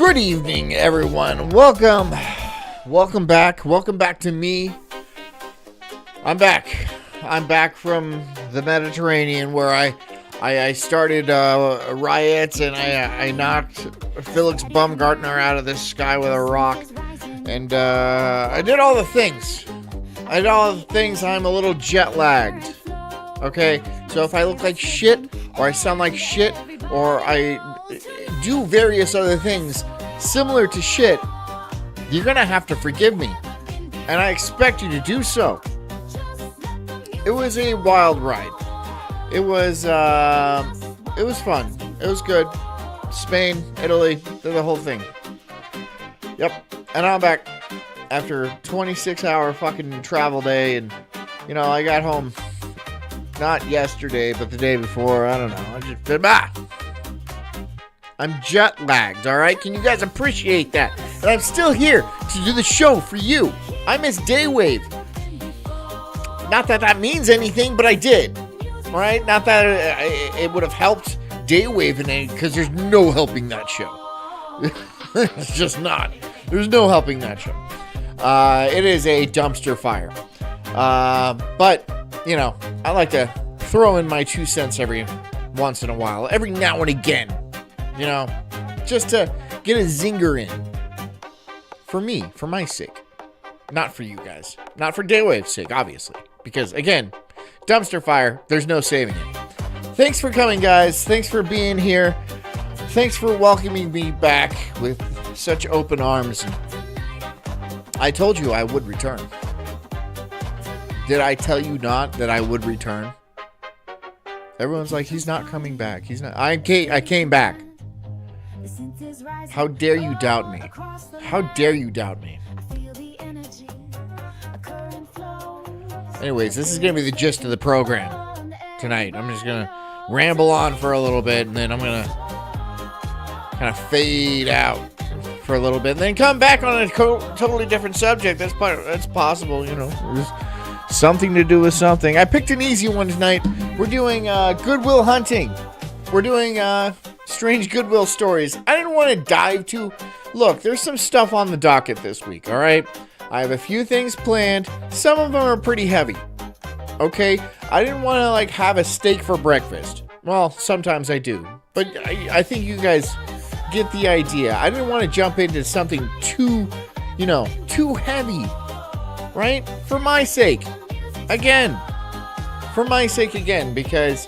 Good evening, everyone. Welcome back to me. I'm back from the Mediterranean, where I started riots, and I knocked Felix Baumgartner out of the sky with a rock, and I did all the things. I'm a little jet lagged. Okay, so if I look like shit, or I sound like shit, or I do various other things similar to shit, you're gonna have to forgive me, and I expect you to do so. It was a wild ride. It was fun. It was good. Spain, Italy, did the whole thing. Yep, and I'm back after a 26-hour fucking travel day, and I got home not yesterday, but the day before. I don't know. I just been back. I'm jet lagged, alright? Can you guys appreciate that? And I'm still here to do the show for you. I miss Daywave. Not that that means anything, but I did. Alright? Not that it would have helped Daywave in any, because there's no helping that show. It's just not. There's no helping that show. It is a dumpster fire. But, I like to throw in my 2 cents every once in a while. Every now and again. Just to get a zinger in. For me, for my sake. Not for you guys. Not for Daywave's sake, obviously. Because, again, dumpster fire, there's no saving it. Thanks for coming, guys. Thanks for being here. Thanks for welcoming me back with such open arms. I told you I would return. Did I tell you not that I would return? Everyone's like, he's not coming back. He's not. I came back. How dare you doubt me? How dare you doubt me? Anyways, this is going to be the gist of the program tonight. I'm just going to ramble on for a little bit, and then I'm going to kind of fade out for a little bit, and then come back on a totally different subject. That's possible, There's something to do with something. I picked an easy one tonight. We're doing Goodwill Hunting. We're doing strange Goodwill stories. I didn't want to dive too. Look, there's some stuff on the docket this week, all right? I have a few things planned. Some of them are pretty heavy, okay? I didn't want to, have a steak for breakfast. Well, sometimes I do. But I think you guys get the idea. I didn't want to jump into something too heavy, right? For my sake. Again. For my sake again, because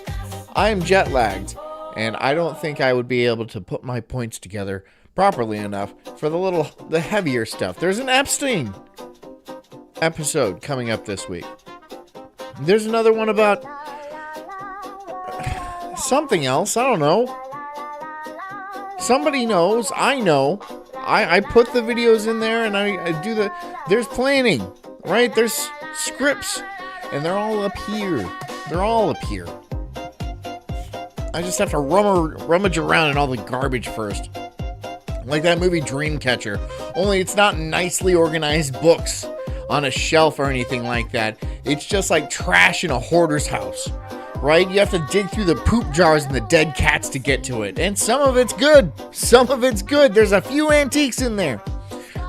I'm jet lagged. And I don't think I would be able to put my points together properly enough for the heavier stuff. There's an Epstein episode coming up this week. There's another one about something else. I don't know. Somebody knows. I know. I put the videos in there, and I do there's planning, right? There's scripts, and they're all up here. I just have to rummage around in all the garbage first. Like that movie Dreamcatcher. Only it's not nicely organized books on a shelf or anything like that. It's just like trash in a hoarder's house. Right? You have to dig through the poop jars and the dead cats to get to it. And some of it's good. There's a few antiques in there.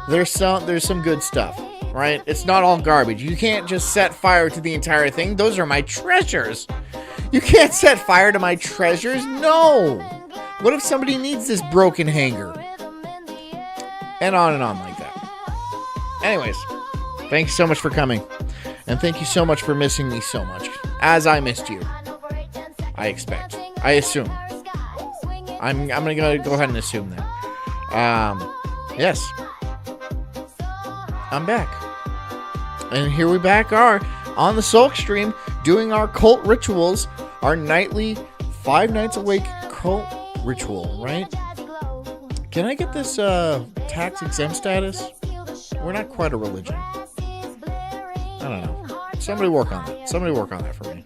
There's some good stuff. Right? It's not all garbage. You can't just set fire to the entire thing. Those are my treasures. You can't set fire to my treasures. No. What if somebody needs this broken hanger? And on like that. Anyways, thanks so much for coming. And thank you so much for missing me so much. As I missed you. I expect. I assume. I'm going to go ahead and assume that. Yes. I'm back. And here we back are on the Sulk stream doing our cult rituals. Our nightly 5 nights awake cult ritual, right? Can I get this tax exempt status? We're not quite a religion. I don't know. Somebody work on that for me.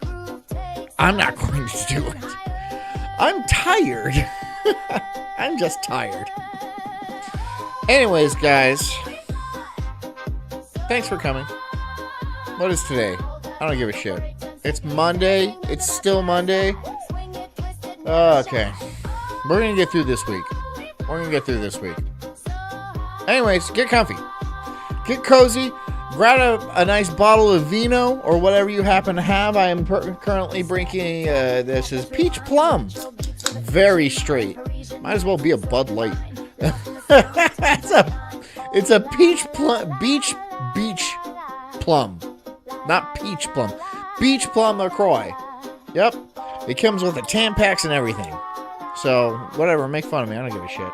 I'm not going to do it. I'm tired. I'm just tired. Anyways, guys. Thanks for coming. What is today? I don't give a shit. It's Monday. It's still Monday. Okay. We're going to get through this week. Anyways, get comfy. Get cozy. Grab a nice bottle of vino or whatever you happen to have. I am currently drinking, this is peach plum. Very straight. Might as well be a Bud Light. It's a peach plum, beach plum. Not peach plum. Beach plum LaCroix. Yep. It comes with the Tampax and everything. So, whatever. Make fun of me. I don't give a shit.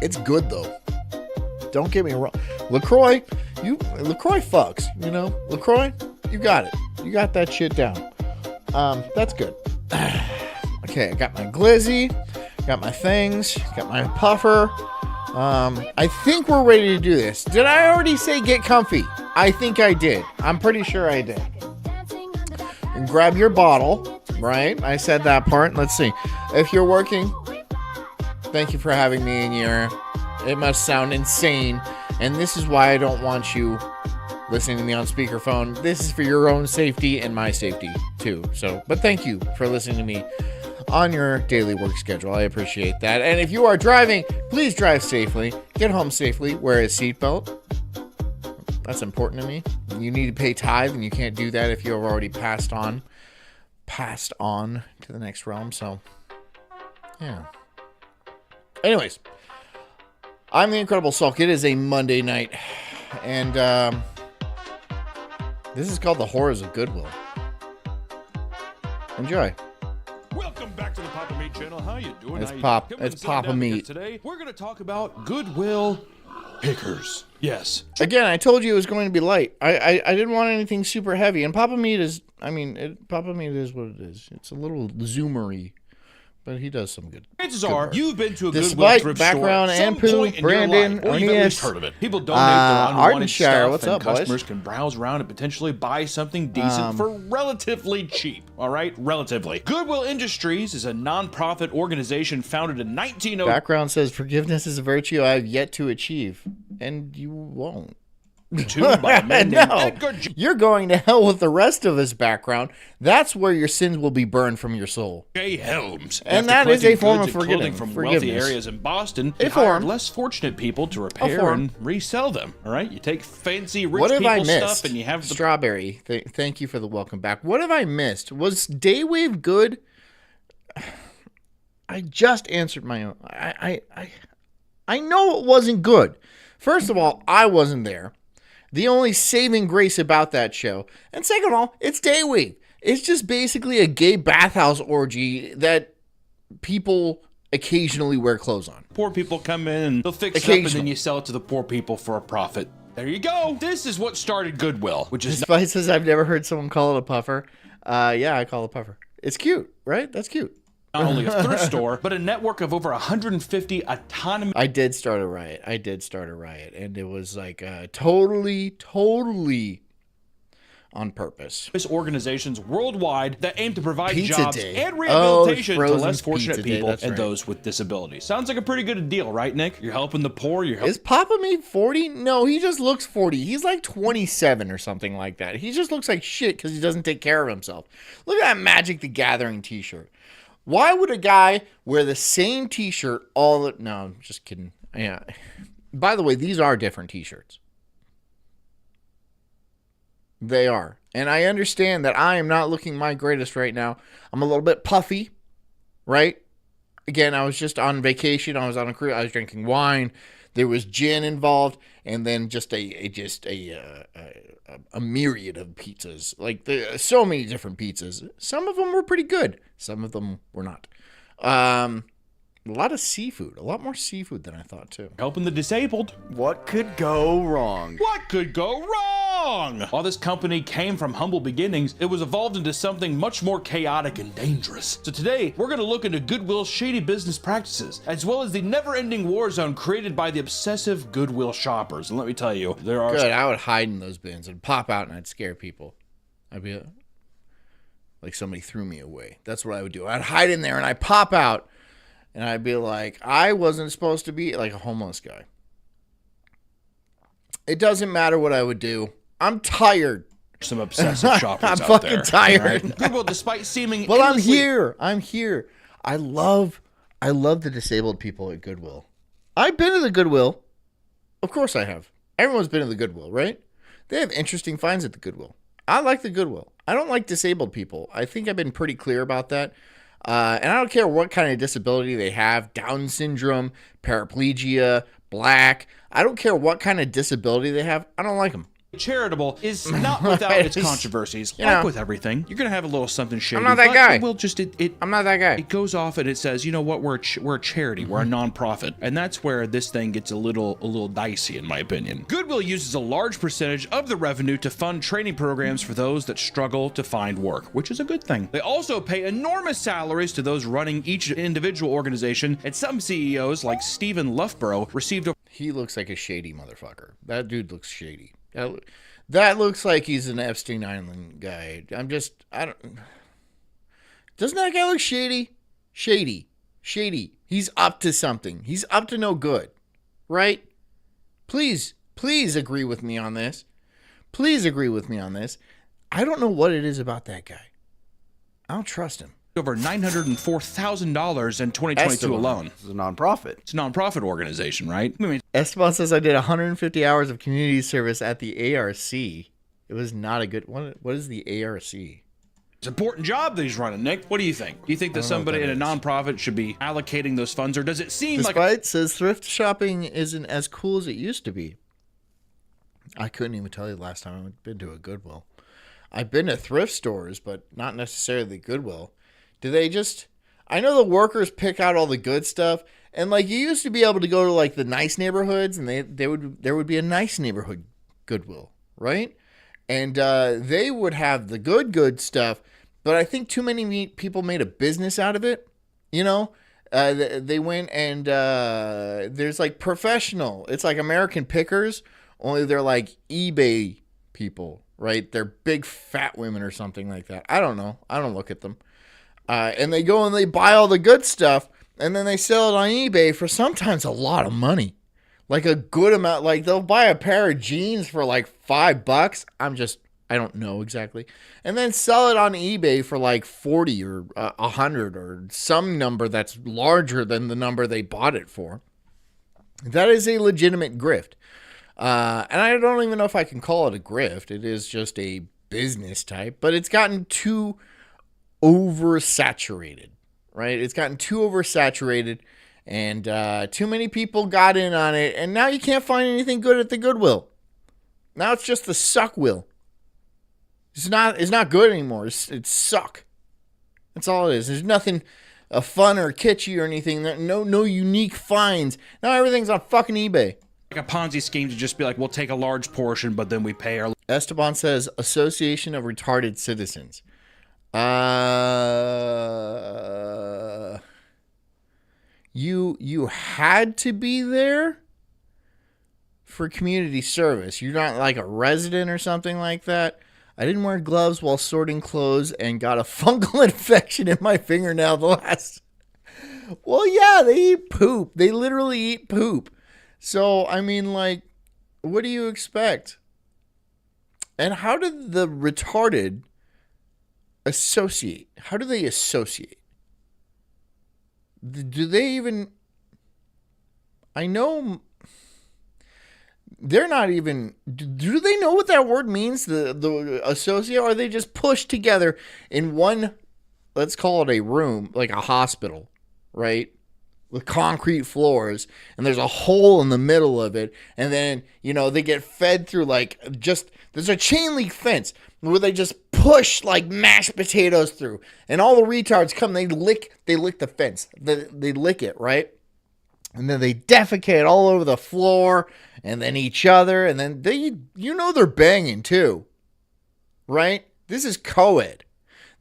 It's good, though. Don't get me wrong. LaCroix fucks. You know? LaCroix, you got it. You got that shit down. That's good. Okay, I got my glizzy. Got my things. Got my puffer. I think we're ready to do this. Did I already say get comfy? I think I did. I'm pretty sure I did. And grab your bottle, right? I said that part. Let's see. If you're working, thank you for having me in your... It must sound insane. And this is why I don't want you listening to me on speakerphone. This is for your own safety and my safety, too. So, but thank you for listening to me on your daily work schedule. I appreciate that. And if you are driving, please drive safely. Get home safely. Wear a seatbelt. That's important to me. You need to pay tithe, and you can't do that if you have already passed on to the next realm. So, yeah. Anyways, I'm the Incredible Sulk. It is a Monday night, and this is called The Horrors of Goodwill. Enjoy. Welcome back to the Papa Meat channel. How you doing? It's Papa Meat. Today we're going to talk about Goodwill pickers. Yes. Again, I told you it was going to be light. I didn't want anything super heavy, and Papa Meat is. Papa Meat is what it is. It's a little zoomery, but he does some good. Chances are you've been to a Despite Goodwill thrift background store and Pooh, Brandon, or you've at least Arnius, heard of it. People donate their unwanted Ardenshire, stuff, what's and up, boys? customers can browse around and potentially buy something decent for relatively cheap. All right, relatively. Goodwill Industries is a non-profit organization founded in 1902. Background says forgiveness is a virtue I have yet to achieve, and you won't. By a man named Edgar J. You're going to hell with the rest of this background. That's where your sins will be burned from your soul. Helms. And After that is a collecting form goods of and clothing forgiveness. from wealthy areas in Boston, A he hired form. less fortunate people to repair and resell them. All right, you take fancy rich What have I people's missed? stuff and you have the Strawberry. Thank you for the welcome back. What have I missed? Was Daywave good? I just answered my own. I know it wasn't good. First of all, I wasn't there. The only saving grace about that show. And second of all, it's Daywave. It's just basically a gay bathhouse orgy that people occasionally wear clothes on. poor people come in and they'll fix it up and then you sell it to the poor people for a profit. There you go. This is what started Goodwill, which is Spice says I've never heard someone call it a puffer. Yeah, I call it a puffer. It's cute, right? That's cute. not only a thrift store, but a network of over 150 autonomous... I did start a riot. And it was like totally on purpose. organizations worldwide that aim to provide Pizza jobs Day. and rehabilitation to Frozen's less fortunate Pizza Day, people that's and right. those with disabilities. Sounds like a pretty good deal, right, Nick? You're helping the poor. Is Papa Meat 40? No, he just looks 40. He's like 27 or something like that. He just looks like shit because he doesn't take care of himself. Look at that Magic the Gathering t-shirt. Why would a guy wear the same t-shirt all the... No, I'm just kidding. Yeah. By the way, these are different t-shirts. They are. And I understand that I am not looking my greatest right now. I'm a little bit puffy, right? Again, I was just on vacation. I was on a cruise. I was drinking wine. There was gin involved, and then just a myriad of pizzas. Like so many different pizzas. Some of them were pretty good. Some of them were not. A lot of seafood. A lot more seafood than I thought, too. Helping the disabled. What could go wrong? What could go wrong? While this company came from humble beginnings, it was evolved into something much more chaotic and dangerous. So today, we're going to look into Goodwill's shady business practices, as well as the never-ending war zone created by the obsessive Goodwill shoppers. And let me tell you, there are... Good, I would hide in those bins and pop out and I'd scare people. I'd be like somebody threw me away. That's what I would do. I'd hide in there and I'd pop out and I'd be like, I wasn't supposed to be like a homeless guy. It doesn't matter what I would do. I'm tired. Some obsessive shoppers I'm out there. fucking tired. Right? Goodwill, despite seeming Well, endlessly... I'm here. I love I love the disabled people at Goodwill. I've been to the Goodwill. Of course I have. Everyone's been to the Goodwill, right? They have interesting finds at the Goodwill. I like the Goodwill. I don't like disabled people. I think I've been pretty clear about that. And I don't care what kind of disability they have, Down syndrome, paraplegia, black. I don't care what kind of disability they have. I don't like them. Charitable is not without its controversies. Like with everything, you're gonna have a little something shady. I'm not that guy. Well, just I'm not that guy. It goes off and it says, you know what, we're a charity, we're a nonprofit, and that's where this thing gets a little dicey, in my opinion. Goodwill uses a large percentage of the revenue to fund training programs for those that struggle to find work, which is a good thing. They also pay enormous salaries to those running each individual organization, and some CEOs, like Stephen Loughborough, received. He looks like a shady motherfucker. That dude looks shady. That looks like he's an Epstein Island guy. I don't. Doesn't that guy look shady? Shady. He's up to something. He's up to no good, right? Please agree with me on this. I don't know what it is about that guy. I don't trust him. Over $904,000 in 2022 alone. This is a nonprofit. It's a nonprofit organization, right? I mean, Esteban says I did 150 hours of community service at the ARC. It was not a good. What is the ARC? it's an important job that he's running, Nick. What do you think? Do you think that somebody in a nonprofit should be allocating those funds, or does it seem Despite says thrift shopping isn't as cool as it used to be. I couldn't even tell you the last time I've been to a Goodwill. I've been to thrift stores, but not necessarily Goodwill. Do they just... I know the workers pick out all the good stuff, and like you used to be able to go to like the nice neighborhoods, and there would be a nice neighborhood Goodwill, right? And they would have the good stuff, but I think too many people made a business out of it. You know, they went and there's like professional. It's like American Pickers, only they're like eBay people, right? They're big fat women or something like that. I don't know. I don't look at them. And they go and they buy all the good stuff, and then they sell it on eBay for sometimes a lot of money. Like a good amount. Like they'll buy a pair of jeans for like $5. I don't know exactly. And then sell it on eBay for like 40 or 100 or some number that's larger than the number they bought it for. That is a legitimate grift. And I don't even know if I can call it a grift. It is just a business type, but it's gotten too oversaturated, right? It's gotten too oversaturated, and too many people got in on it, and now you can't find anything good at the Goodwill. Now it's just the suck will. It's not good anymore. It's suck. That's all it is. There's nothing fun or kitschy or anything. No unique finds. Now everything's on fucking eBay. like a Ponzi scheme to just be like, we'll take a large portion, but then we pay our... Esteban says, Association of Retarded Citizens. You had to be there for community service. You're not like a resident or something like that. I didn't wear gloves while sorting clothes and got a fungal infection in my fingernail the last... Well, yeah, they eat poop. They literally eat poop. So, I mean, like, what do you expect? And how did the retarded associate? How do they associate? Do they even... I know... They're not even... Do they know what that word means? The associate? Or are they just pushed together in one... Let's call it a room, like a hospital, right? With concrete floors, and there's a hole in the middle of it, and then, you know, they get fed through like just... There's a chain link fence where they just push like mashed potatoes through, and all the retards come, they lick the fence. They lick it, right? And then they defecate all over the floor, and then each other, and then they're banging too, right? This is co-ed.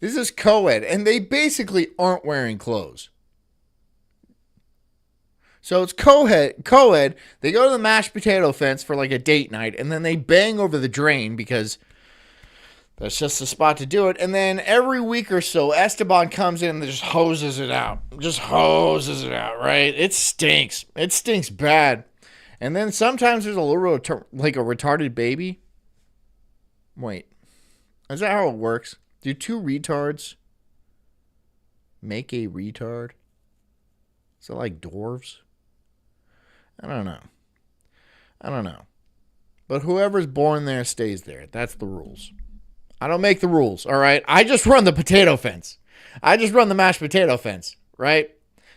And they basically aren't wearing clothes. So it's co-ed. They go to the mashed potato fence for like a date night, and then they bang over the drain because that's just the spot to do it. And then every week or so, Esteban comes in and just hoses it out. Right? It stinks. It stinks bad. And then sometimes there's a little like a retarded baby. Wait. Is that how it works? Do two retards make a retard? Is it like dwarves? I don't know. But whoever's born there stays there. That's the rules. I don't make the rules, all right? I just run the potato fence. I just run the mashed potato fence, right?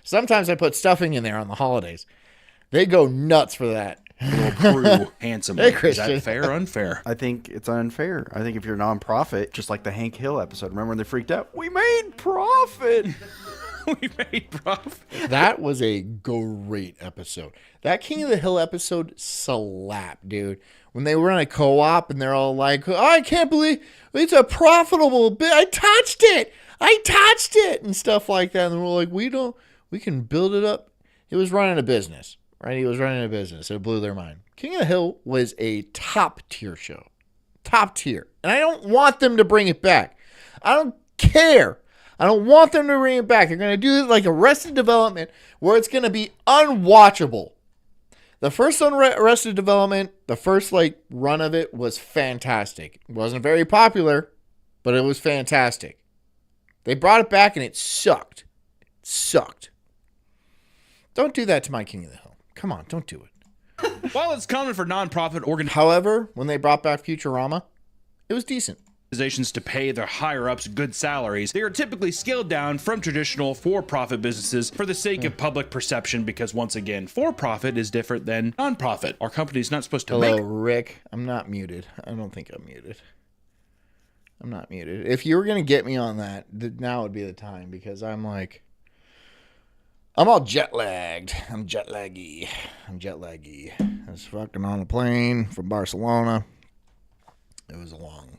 Sometimes I put stuffing in there on the holidays. They go nuts for that. Little Prue handsomely. Hey, Is Christian. that fair or unfair? I think it's unfair. I think if you're a nonprofit, just like the Hank Hill episode, remember when they freaked out? We made profit. We made profit. That was a great episode. That King of the Hill episode slapped, dude. When they were in a co-op and they're all like, oh, I can't believe it's a profitable bit. I touched it and stuff like that. And we're like, we can build it up. He was running a business, right? He was running a business. It blew their mind. King of the Hill was a top tier show. Top tier. And I don't want them to bring it back. I don't care. I don't want them to bring it back. They're going to do it like Arrested Development where it's going to be unwatchable. The first Arrested Development, the first run of it was fantastic. It wasn't very popular, but it was fantastic. They brought it back and it sucked. It sucked. Don't do that to my King of the Hill. Come on, don't do it. While it's common for nonprofit However, when they brought back Futurama, it was decent. organizations to pay their higher-ups good salaries, they are typically scaled down from traditional for-profit businesses for the sake of public perception because, once again, for-profit is different than non-profit. Our company's not supposed to Hello, make... Rick. I'm not muted. I don't think I'm muted. I'm not muted. If you were going to get me on that, now would be the time because I'm all jet lagged. I'm jet laggy. I was fucking on a plane from Barcelona. It was a long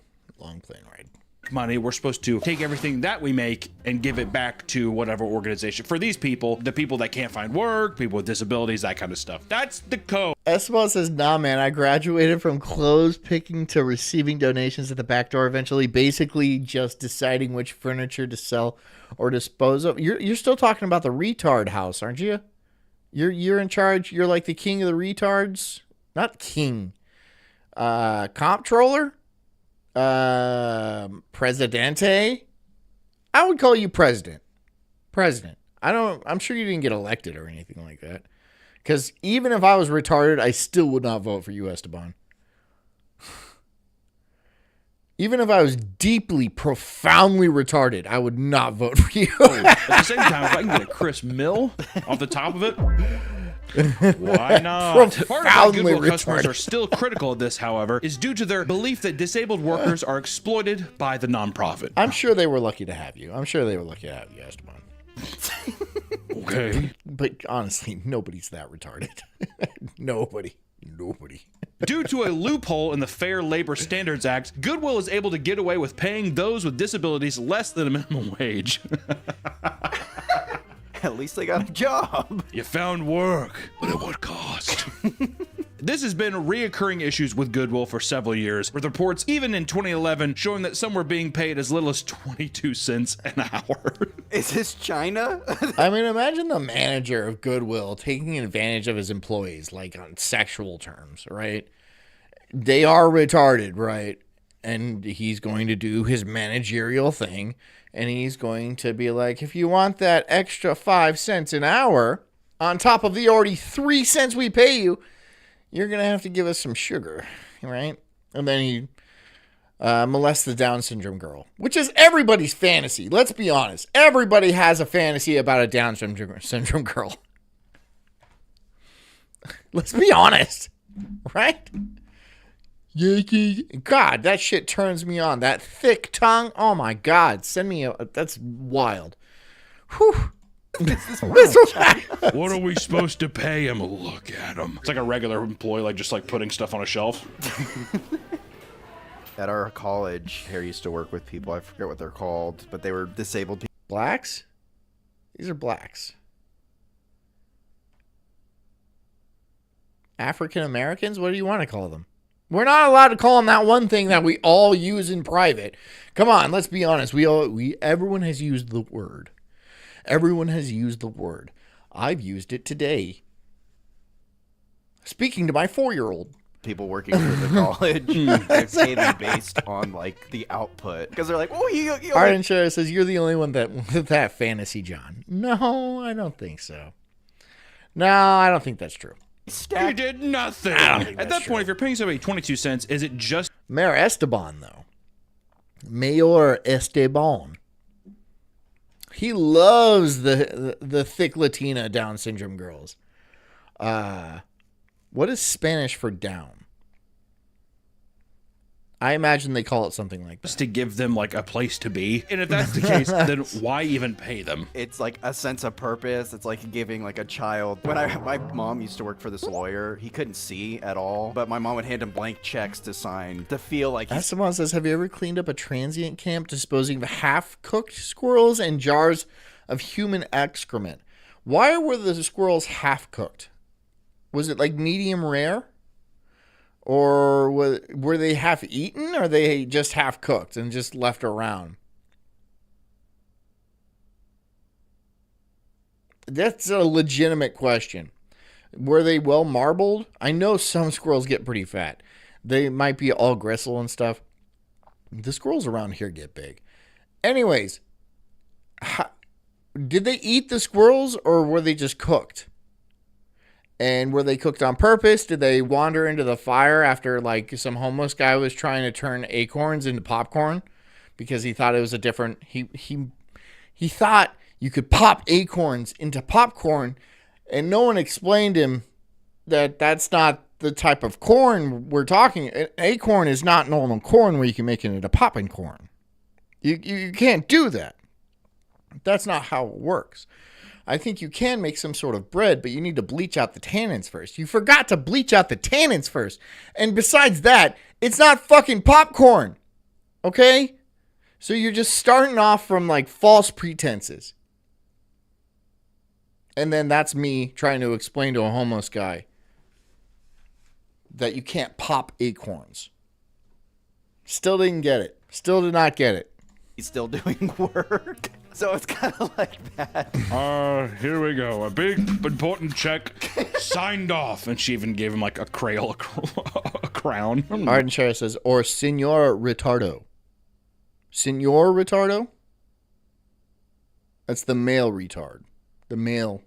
plane ride. money. We're supposed to take everything that we make and give it back to whatever organization. For these people, the people that can't find work, people with disabilities, that kind of stuff. That's the code. Esteban says, nah, man, I graduated from clothes picking to receiving donations at the back door, eventually basically just deciding which furniture to sell or dispose of. You're still talking about the retard house, aren't you? You're in charge. You're like the king of the retards. Not king. Comptroller? Presidente? I would call you president. I'm sure you didn't get elected or anything like that. Because even if I was retarded, I still would not vote for you, Esteban. Even if I was deeply, profoundly retarded, I would not vote for you. At the same time, if I can get a Chris Mill off the top of it, why not? Part of why Goodwill customers are still critical of this, however, is due to their belief that disabled workers are exploited by the nonprofit. I'm sure they were lucky to have you. Esteban. Okay. But honestly, nobody's that retarded. Nobody. Due to a loophole in the Fair Labor Standards Act, Goodwill is able to get away with paying those with disabilities less than a minimum wage. At least they got a job. You found work, but at what cost? This has been reoccurring issues with Goodwill for several years, with reports even in 2011 showing that some were being paid as little as 22 cents an hour. Is this China? I mean, imagine the manager of Goodwill taking advantage of his employees, like on sexual terms, right? They are retarded, right? And he's going to do his managerial thing, and he's going to be like, if you want that extra 5 cents an hour on top of the already 3 cents we pay you, you're going to have to give us some sugar, right? And then he molests the Down syndrome girl, which is everybody's fantasy. Let's be honest. Everybody has a fantasy about a Down syndrome girl. Let's be honest, right? God, that shit turns me on. That thick tongue. Oh my God. That's wild. Whew. What are we supposed to pay him? Look at him. It's like a regular employee, just putting stuff on a shelf. At our college, Harry used to work with people. I forget what they're called, but they were disabled people. Blacks? These are blacks. African Americans? What do you want to call them? We're not allowed to call them that one thing that we all use in private. Come on, let's be honest. Everyone has used the word. Everyone has used the word. I've used it today. Speaking to my 4-year-old. People working for the college, they pay them based on the output because they're like, oh, you Arden Sheriff says you're the only one that with that fantasy, John. No, I don't think so. No, I don't think that's true. You did nothing. At that point, if you're paying somebody 22 cents, is it just Mayor Esteban, though. Mayor Esteban. He loves the thick Latina Down syndrome girls. What is Spanish for down? I imagine they call it something like that. to give them like a place to be? And if that's the case, then why even pay them? It's like a sense of purpose. It's like giving like a child. When my mom used to work for this lawyer, he couldn't see at all, but my mom would hand him blank checks to sign to feel like he's... Esteban says, have you ever cleaned up a transient camp disposing of half-cooked squirrels and jars of human excrement? Why were the squirrels half-cooked? Was it like medium rare? Or were they half eaten, or they just half cooked and just left around? That's a legitimate question. Were they well marbled? I know some squirrels get pretty fat. They might be all gristle and stuff. The squirrels around here get big. Anyways, did they eat the squirrels, or were they just cooked? And were they cooked on purpose? Did they wander into the fire after like some homeless guy was trying to turn acorns into popcorn because he thought it was a different he thought you could pop acorns into popcorn, and no one explained him that that's not the type of corn we're talking. An acorn is not normal corn where you can make it into popping corn. You can't do that. That's not how it works. I think you can make some sort of bread, but you need to bleach out the tannins first. You forgot to bleach out the tannins first. And besides that, it's not fucking popcorn. Okay? So you're just starting off from like false pretenses. And then that's me trying to explain to a homeless guy that you can't pop acorns. Still didn't get it. Still did not get it. He's still doing work. So it's kind of like that. Here we go. A big, important check signed off. And she even gave him like a crown. Arden Shire says, or Senor Retardo. Senor Retardo? That's the male retard. The male.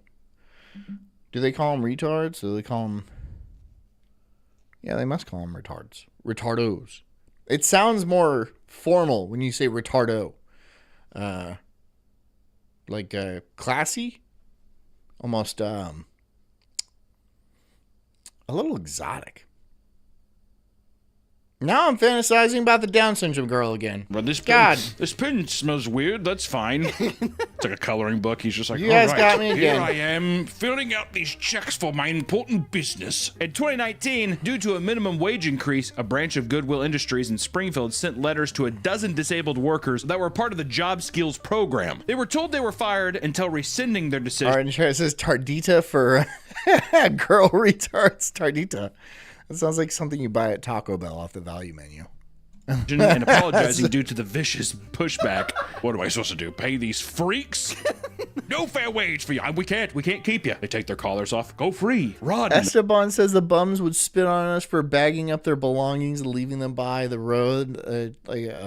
Do they call them retards? Do they call them... Yeah, they must call them retards. Retardos. It sounds more formal when you say retardo. Like classy, almost a little exotic. Now I'm fantasizing about the Down syndrome girl again. Well, this God, this pen smells weird. That's fine. It's like a coloring book. He's just like, you guys all right, got me here again. I am filling out these checks for my important business. In 2019, due to a minimum wage increase, a branch of Goodwill Industries in Springfield sent letters to a dozen disabled workers that were part of the job skills program. They were told they were fired until rescinding their decision. Arden Shire says Tardita for girl retards. Tardita. That sounds like something you buy at Taco Bell off the value menu. And apologizing due to the vicious pushback. What am I supposed to do? Pay these freaks? No fair wage for you. We can't keep you. They take their collars off. Go free. Run. Esteban says the bums would spit on us for bagging up their belongings and leaving them by the road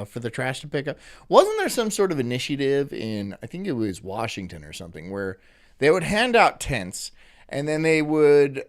for the trash to pick up. Wasn't there some sort of initiative in, I think it was Washington or something, where they would hand out tents and then they would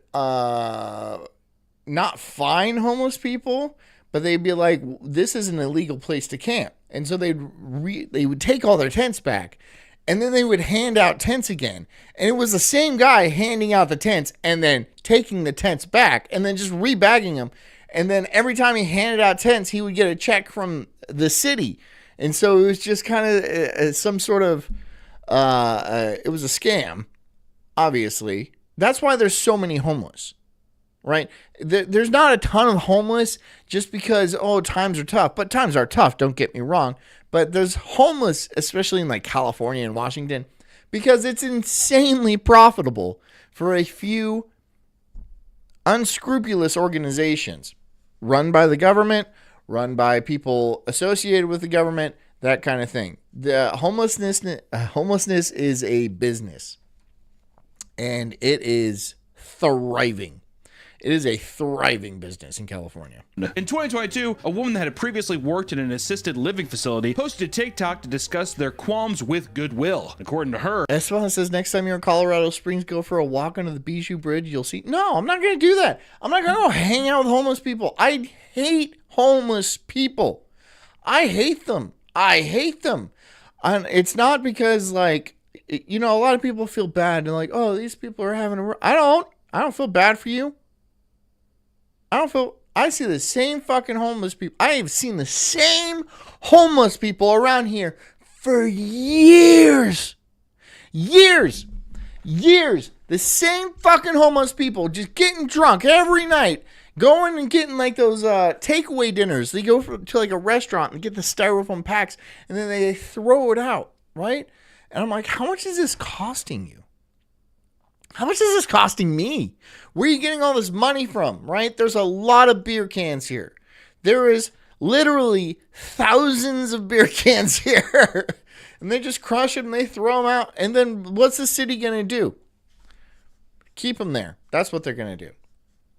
not fine homeless people, but they'd be like, this is an illegal place to camp. And so they would take all their tents back, and then they would hand out tents again. And it was the same guy handing out the tents and then taking the tents back and then just rebagging them. And then every time he handed out tents, he would get a check from the city. And so it was just kind of some sort of, it was a scam, obviously. That's why there's so many homeless. Right? There's not a ton of homeless just because, times are tough. But times are tough, don't get me wrong. But there's homeless, especially in like California and Washington, because it's insanely profitable for a few unscrupulous organizations run by the government, run by people associated with the government, that kind of thing. The homelessness is a business, and it is thriving. It is a thriving business in California. In 2022, a woman that had previously worked in an assisted living facility posted a TikTok to discuss their qualms with Goodwill. According to her, Esteban says next time you're in Colorado Springs, go for a walk under the Bijou Bridge. You'll see. No, I'm not going to do that. I'm not going to go hang out with homeless people. I hate homeless people. I hate them. I hate them. And it's not because, like, you know, a lot of people feel bad. They're like, oh, these people are having a... I don't feel bad for you. I see the same fucking homeless people. I have seen the same homeless people around here for years. Years. The same fucking homeless people just getting drunk every night. Going and getting like those takeaway dinners. They go to like a restaurant and get the styrofoam packs and then they throw it out, right? And I'm like, how much is this costing you? How much is this costing me? Where are you getting all this money from, right? There's a lot of beer cans here. There is literally thousands of beer cans here. And they just crush them and they throw them out. And then what's the city going to do? Keep them there. That's what they're going to do.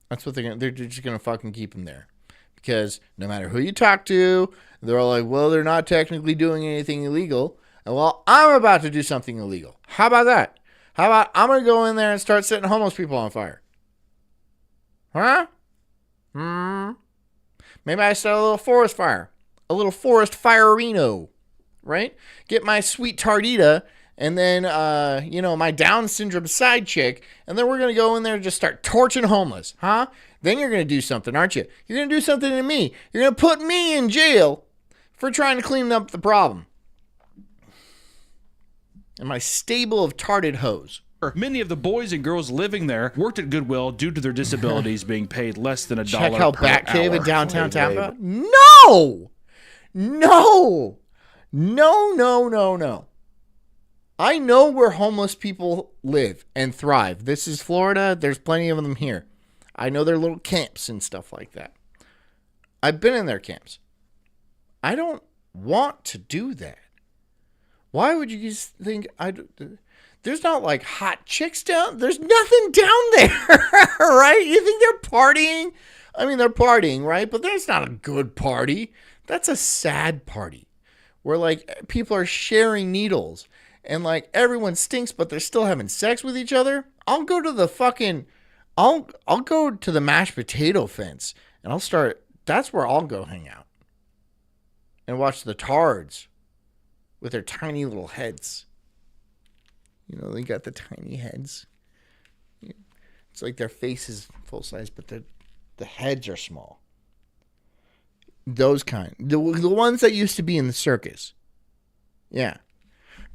That's what they're just going to fucking keep them there. Because no matter who you talk to, they're all like, well, they're not technically doing anything illegal. And well, I'm about to do something illegal. How about that? How about I'm going to go in there and start setting homeless people on fire? Huh? Maybe I start a little forest fire. A little forest fire-reno. Right? Get my sweet tardita and then, my Down syndrome side chick. And then we're going to go in there and just start torching homeless. Huh? Then you're going to do something, aren't you? You're going to do something to me. You're going to put me in jail for trying to clean up the problem. And my stable of tarded hoes. Many of the boys and girls living there worked at Goodwill due to their disabilities being paid less than $1 Check out per Batcave hour. in downtown Tampa. No! I know where homeless people live and thrive. This is Florida. There's plenty of them here. I know their little camps and stuff like that. I've been in their camps. I don't want to do that. Why would you just think there's not like hot chicks down? There's nothing down there, right? You think they're partying? I mean, they're partying, right? But that's not a good party. That's a sad party where like people are sharing needles and like everyone stinks, but they're still having sex with each other. I'll go to I'll go to the mashed potato fence and that's where I'll go hang out and watch the tards with their tiny little heads. You know, they got the tiny heads. It's like their face is full size, but the heads are small. Those kind. The ones that used to be in the circus. Yeah.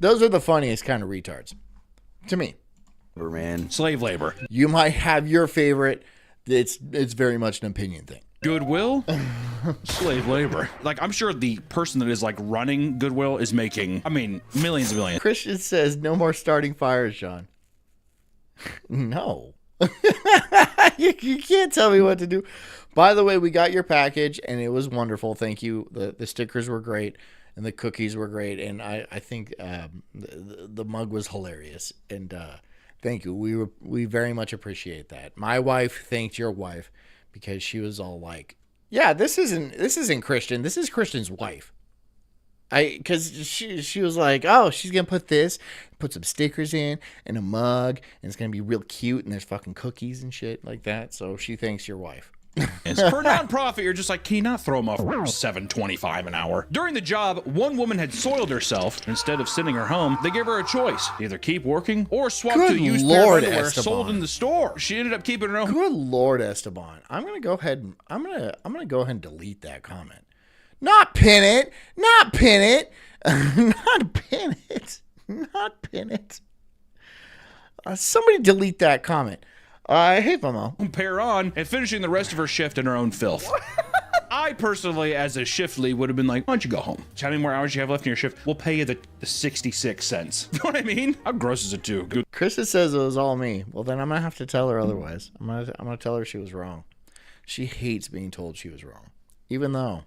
Those are the funniest kind of retards. To me. Man. Slave labor. You might have your favorite. It's very much an opinion thing. Goodwill? Slave labor. Like, I'm sure the person that is, like, running Goodwill is making, millions and millions. Christian says, no more starting fires, Sean. No. you can't tell me what to do. By the way, we got your package, and it was wonderful. Thank you. The stickers were great, and the cookies were great, and I think the mug was hilarious. And thank you. We very much appreciate that. My wife thanked your wife. Because she was all like, yeah, this isn't Christian. This is Christian's wife. Because she was like, oh, she's going to put some stickers in and a mug. And it's going to be real cute. And there's fucking cookies and shit like that. So she thanks your wife. For nonprofit, you're just like, can you not throw them off for $7.25 an hour? During the job, one woman had soiled herself. Instead of sending her home, they gave her a choice: either keep working or swap to a used pair of underwear sold in the store. She ended up keeping her own. Good Lord, Esteban. I'm gonna go ahead and delete that comment. Not pin it. Not pin it. Not pin it. Not pin it. Somebody delete that comment. I hate Momo. Pair on and finishing the rest of her shift in her own filth. I personally, as a shift lead, would have been like, why don't you go home? How many more hours you have left in your shift? We'll pay you the 66 cents. You know what I mean? How gross is it too? Good. Krista says it was all me. Well, then I'm going to have to tell her otherwise. I'm gonna tell her she was wrong. She hates being told she was wrong. Even though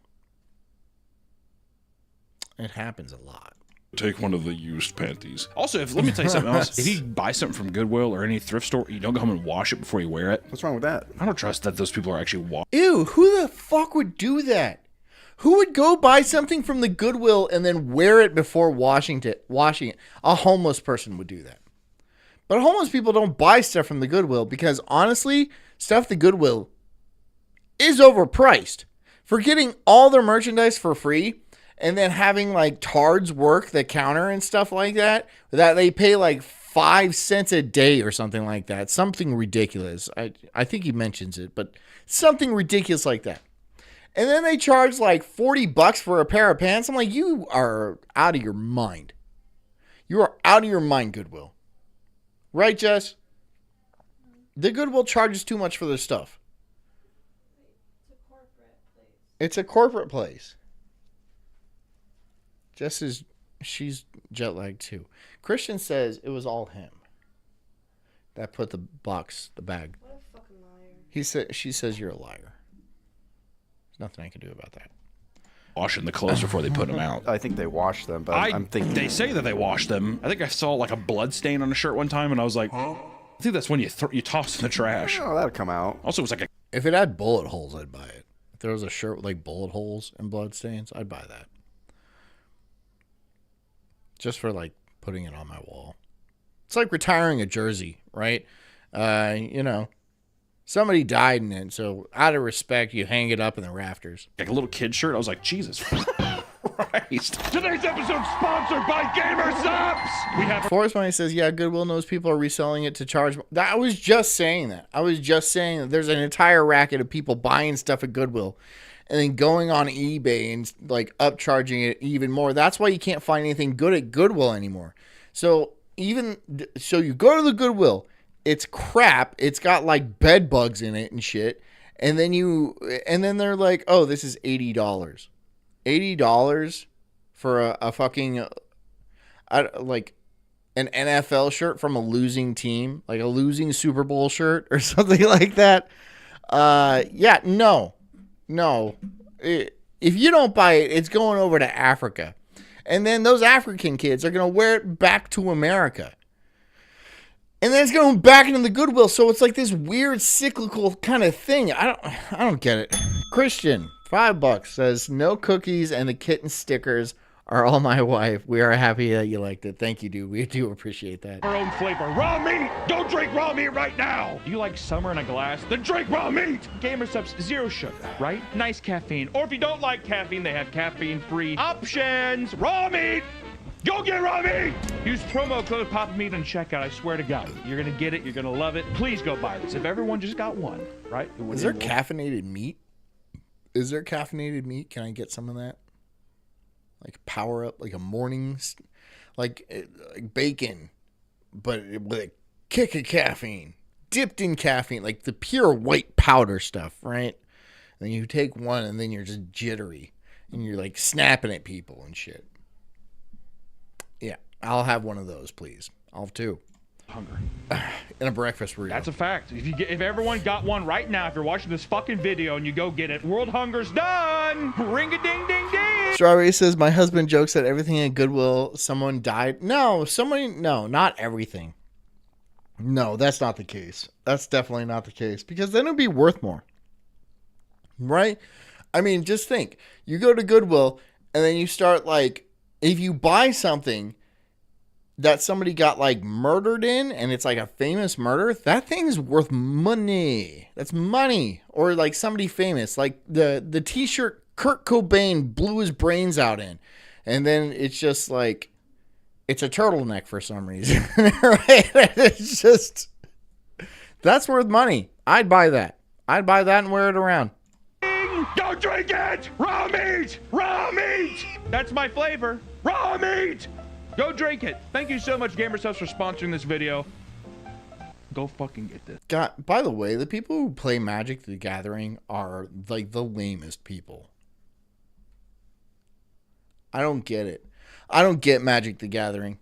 it happens a lot. Take one of the used panties. Also, let me tell you something else. If you buy something from Goodwill or any thrift store, you don't go home and wash it before you wear it. What's wrong with that? I don't trust that those people are actually washing. Ew, who the fuck would do that? Who would go buy something from the Goodwill and then wear it before washing it? A homeless person would do that. But homeless people don't buy stuff from the Goodwill because honestly, stuff at the Goodwill is overpriced. For getting all their merchandise for free and then having like tards work the counter and stuff like that they pay like 5 cents a day or something like that. Something ridiculous. I think he mentions it, but something ridiculous like that. And then they charge like $40 for a pair of pants. I'm like, you are out of your mind. You are out of your mind, Goodwill. Right, Jess? The Goodwill charges too much for their stuff. It's a corporate place. Jess she's jet lagged too. Christian says it was all him that put the bag. What a fucking liar. She says you're a liar. There's nothing I can do about that. Washing the clothes before they put them out. I think they wash them, but I'm thinking they say that they wash them. I think I saw like a blood stain on a shirt one time, and I was like, I think that's when you toss in the trash. oh, that'll come out. Also, it was like a If it had bullet holes, I'd buy it. If there was a shirt with like bullet holes and blood stains, I'd buy that. Just for like putting it on my wall. It's like retiring a jersey, right? Somebody died in it, so out of respect, you hang it up in the rafters. like a little kid shirt. I was like, Jesus Christ. Today's episode sponsored by Gamer Subs. We have Forrest Money says, yeah, Goodwill knows people are reselling it to charge. I was just saying that. There's an entire racket of people buying stuff at Goodwill and then going on eBay and like upcharging it even more. That's why you can't find anything good at Goodwill anymore. So you go to the Goodwill, it's crap. It's got like bed bugs in it and shit. And then they're like, oh, this is $80. $80 for a fucking like an NFL shirt from a losing team, like a losing Super Bowl shirt or something like that. No. If you don't buy it, it's going over to Africa. And then those African kids are going to wear it back to America. And then it's going back into the Goodwill. So it's like this weird cyclical kind of thing. I don't get it. Christian, $5 says, no cookies and the kitten stickers are all my wife. We are happy that you liked it. Thank you, dude. We do appreciate that. our own flavor. Raw meat. Don't drink raw meat right now. Do you like summer in a glass? Then drink raw meat. Gamer Subs, zero sugar, right? Nice caffeine. Or if you don't like caffeine, they have caffeine-free options. Raw meat. Go get raw meat. Use promo code POPMEAT on checkout. I swear to God, you're going to get it. You're going to love it. Please go buy this. If everyone just got one, right? Is there caffeinated meat? Can I get some of that? Like power up, like a morning, like bacon, but with a kick of caffeine, dipped in caffeine, like the pure white powder stuff, right? And then you take one and then you're just jittery and you're like snapping at people and shit. Yeah, I'll have one of those, please. I'll have two. Hunger. And a breakfast burrito. That's a fact. If everyone got one right now, if you're watching this fucking video and you go get it, world hunger's done. Ring a ding ding ding. Strawberry says, my husband jokes that everything at Goodwill, someone died. No, not everything. No, that's not the case. That's definitely not the case because then it'd be worth more. Right? I mean, just think. You go to Goodwill and then you start like, if you buy something that somebody got like murdered in and it's like a famous murder, that thing's worth money. That's money. Or like somebody famous, like the t-shirt Kurt Cobain blew his brains out in. And then it's just like, it's a turtleneck for some reason. Right? It's just, that's worth money. I'd buy that. I'd buy that and wear it around. Don't drink it. Raw meat. Raw meat. That's my flavor. Raw meat. Go drink it. Thank you so much, Gamer Subs, for sponsoring this video. Go fucking get this. God, by the way, the people who play Magic the Gathering are like the lamest people. I don't get it. I don't get Magic the Gathering.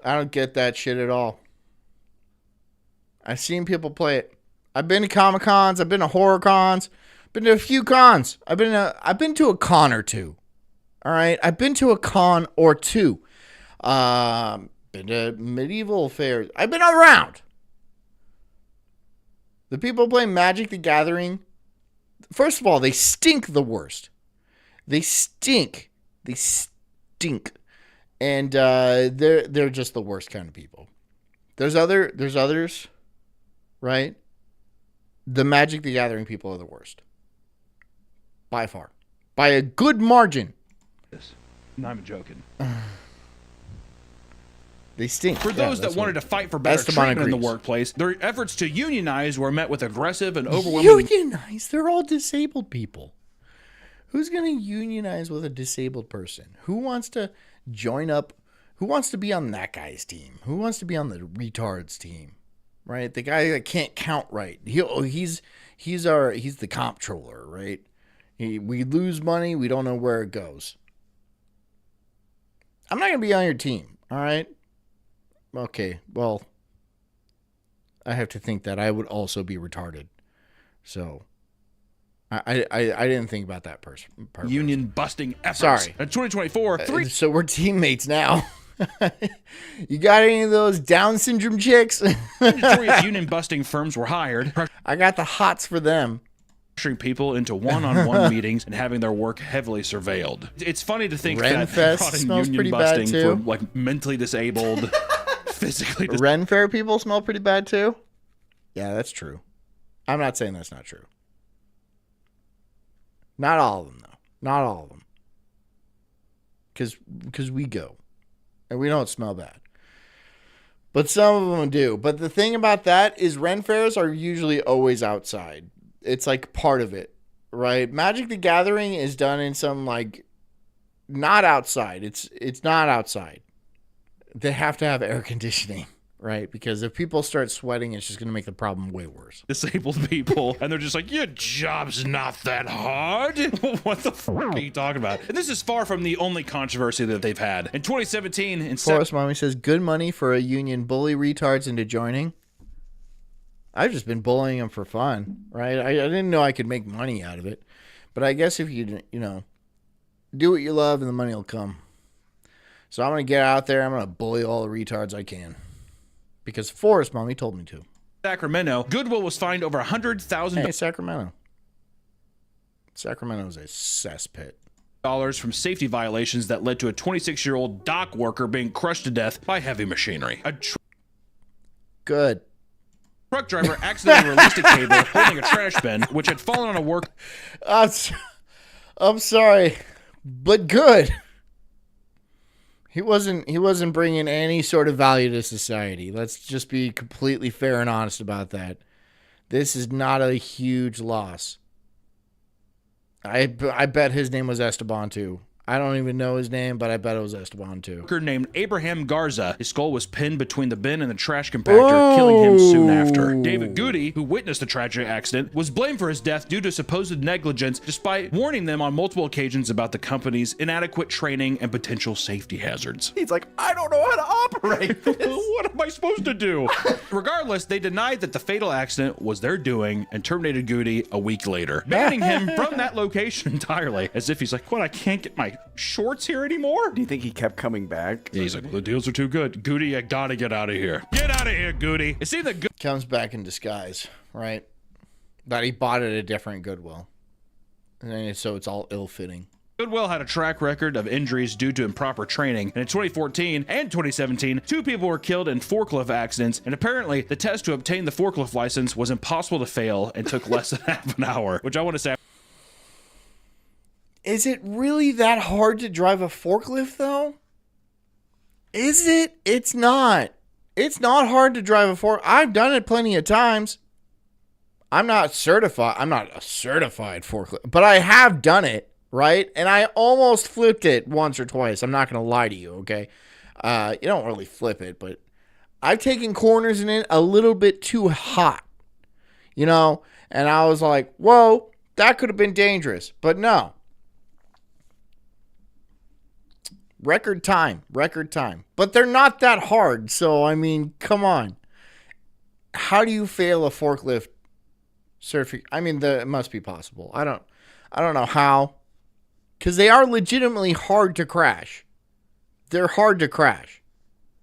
I don't get that shit at all. I've seen people play it. I've been to Comic Cons. I've been to horror cons. Been to a few cons. I've been to a con or two. All right, I've been to a con or two. Been to medieval fairs. I've been around. The people playing Magic the Gathering, first of all, they stink the worst. They stink. They stink. And they're just the worst kind of people. There's others, right? The Magic the Gathering people are the worst. By far. By a good margin. Not even joking. They stink. For those that wanted to fight for better treatment in the workplace, their efforts to unionize were met with aggressive and overwhelming... Unionize? They're all disabled people. Who's going to unionize with a disabled person? Who wants to join up? Who wants to be on that guy's team? Who wants to be on the retards team? Right? The guy that can't count right. He's the comptroller, right? We lose money. We don't know where it goes. I'm not going to be on your team. All right. Okay. Well, I have to think that I would also be retarded. So I didn't think about that person. Union busting efforts. Sorry. In 2024, so we're teammates now. You got any of those Down syndrome chicks? notorious union busting firms were hired, I got the hots for them. pressuring people into one-on-one meetings and having their work heavily surveilled. It's funny to think that they Renfest brought in smells union pretty bad, busting too. for like mentally disabled, physically disabled. Ren Fair people smell pretty bad too. Yeah, that's true. I'm not saying that's not true. Not all of them though. Not all of them. Because we go. And we don't smell bad. But some of them do. But the thing about that is Ren Fairs are usually always outside. It's like part of it, right? Magic the Gathering is done in some like not outside. It's not outside. They have to have air conditioning, right? Because if people start sweating, it's just going to make the problem way worse. Disabled people, and they're just like, your job's not that hard. What the fuck are you talking about? And this is far from the only controversy that they've had. In 2017, Forrest Mommy says, good money for a union bully retards into joining. I've just been bullying them for fun, right? I didn't know I could make money out of it. But I guess if you do what you love and the money will come. So I'm going to get out there. I'm going to bully all the retards I can. Because Forrest Mommy told me to. Sacramento, Goodwill was fined over $100,000 Hey, Sacramento. Sacramento's a cesspit. from safety violations that led to a 26-year-old dock worker being crushed to death by heavy machinery. A Good. truck driver accidentally released a cable holding a trash bin, which had fallen on a work... I'm sorry, but good. He wasn't bringing any sort of value to society. Let's just be completely fair and honest about that. This is not a huge loss. I bet his name was Esteban too. I don't even know his name, but I bet it was Esteban too. Worker named Abraham Garza. His skull was pinned between the bin and the trash compactor, killing him soon after. David Goody, who witnessed the tragic accident, was blamed for his death due to supposed negligence, despite warning them on multiple occasions about the company's inadequate training and potential safety hazards. He's like, I don't know how to operate this. What am I supposed to do? Regardless, they denied that the fatal accident was their doing and terminated Goody a week later, banning him from that location entirely, as if he's like, what, I can't get my shorts here anymore? Do you think he kept coming back? Yeah, he's like, the deals are too good. Goody, I gotta get out of here. Get out of here, Goody. It seemed that Comes back in disguise, right? That he bought at a different Goodwill. And so it's all ill-fitting. Goodwill had a track record of injuries due to improper training, and in 2014 and 2017, 2 people were killed in forklift accidents, and apparently the test to obtain the forklift license was impossible to fail and took less than half an hour, which I want to say... Is it really that hard to drive a forklift, though? Is it? It's not. It's not hard to drive a forklift. I've done it plenty of times. I'm not certified. I'm not a certified forklift, but I have done it, right? And I almost flipped it once or twice. I'm not going to lie to you, okay? You don't really flip it, but I've taken corners in it a little bit too hot, and I was like, whoa, that could have been dangerous, but no. Record time. But they're not that hard, so, I mean, come on. How do you fail a forklift certificate? I mean, it must be possible. I don't know how. Because they are legitimately hard to crash. They're hard to crash.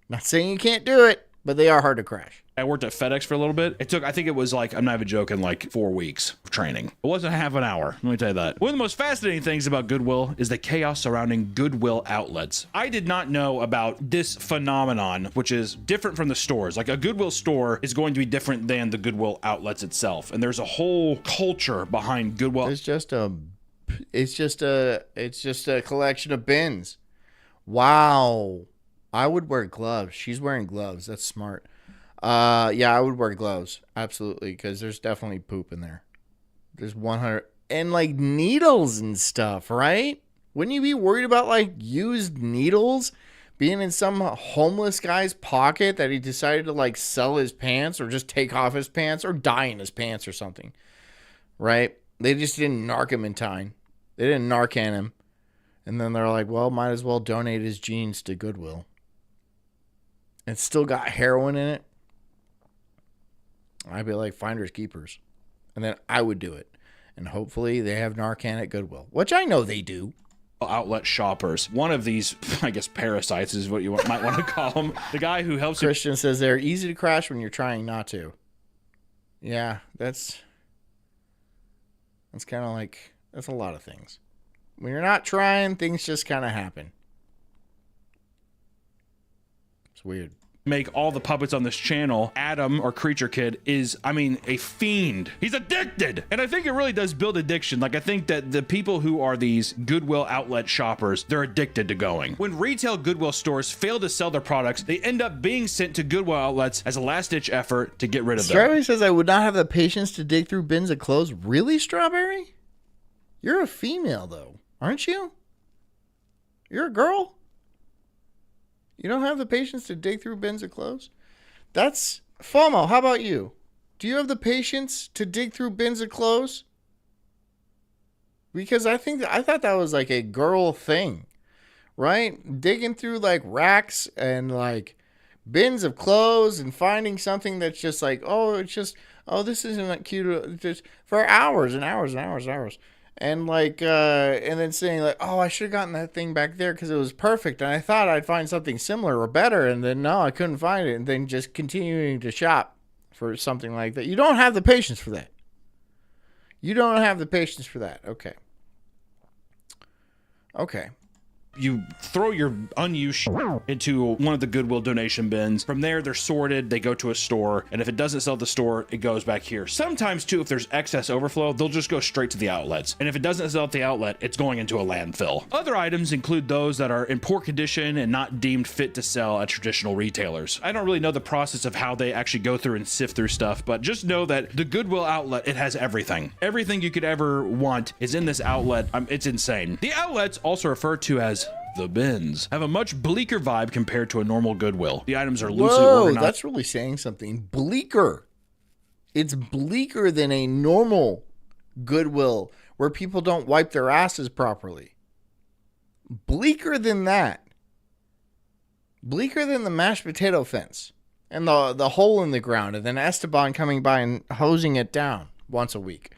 Not saying you can't do it, but they are hard to crash. I worked at FedEx for a little bit. It took, I think it was like, I'm not even joking, like 4 weeks of training. It wasn't half an hour. Let me tell you that. One of the most fascinating things about Goodwill is the chaos surrounding Goodwill outlets. I did not know about this phenomenon, which is different from the stores. Like a Goodwill store is going to be different than the Goodwill outlets itself. And there's a whole culture behind Goodwill. It's just a collection of bins. Wow. I would wear gloves. She's wearing gloves. That's smart. Yeah, I would wear gloves. Absolutely. Because there's definitely poop in there. There's 100 and like needles and stuff, right? Wouldn't you be worried about like used needles being in some homeless guy's pocket that he decided to like sell his pants or just take off his pants or die in his pants or something, right? They just didn't narc him in time. They didn't Narcan him. And then they're like, well, might as well donate his jeans to Goodwill. It's still got heroin in it. I'd be like, finders keepers. And then I would do it. And hopefully they have Narcan at Goodwill, which I know they do. Outlet shoppers. One of these, I guess, parasites is what you might want to call them. The guy who helps Christian says they're easy to crash when you're trying not to. Yeah, that's kind of like, that's a lot of things. When you're not trying, things just kind of happen. It's weird. Make all the puppets on this channel. Adam, or Creature Kid, is, I mean, a fiend. He's addicted. And I think it really does build addiction. Like, I think that the people who are these Goodwill outlet shoppers, they're addicted to going. When retail Goodwill stores fail to sell their products, they end up being sent to Goodwill outlets as a last-ditch effort to get rid of them. Strawberry says, I would not have the patience to dig through bins of clothes. Really, Strawberry? You're a female, though, aren't you? You're a girl? You don't have the patience to dig through bins of clothes? That's... FOMO, how about you? Do you have the patience to dig through bins of clothes? Because I thought that was like a girl thing, right? Digging through like racks and like bins of clothes and finding something that's just like, oh, it's just, oh, this isn't that cute. Just for hours and hours and hours and hours. And like, and then saying like, oh, I should have gotten that thing back there because it was perfect. And I thought I'd find something similar or better. And then no, I couldn't find it. And then just continuing to shop for something like that. You don't have the patience for that. You don't have the patience for that. Okay. Okay. You throw your unused shit into one of the Goodwill donation bins. From there, they're sorted. They go to a store. And if it doesn't sell at the store, it goes back here. Sometimes, too, if there's excess overflow, they'll just go straight to the outlets. And if it doesn't sell at the outlet, it's going into a landfill. Other items include those that are in poor condition and not deemed fit to sell at traditional retailers. I don't really know the process of how they actually go through and sift through stuff, but just know that the Goodwill outlet, it has everything. Everything you could ever want is in this outlet. It's insane. The outlets, also referred to as the bins, have a much bleaker vibe compared to a normal Goodwill. The items are loosely organized. That's really saying something. Bleaker. It's bleaker than a normal Goodwill where people don't wipe their asses properly. Bleaker than that. Bleaker than the mashed potato fence and the hole in the ground and then Esteban coming by and hosing it down once a week.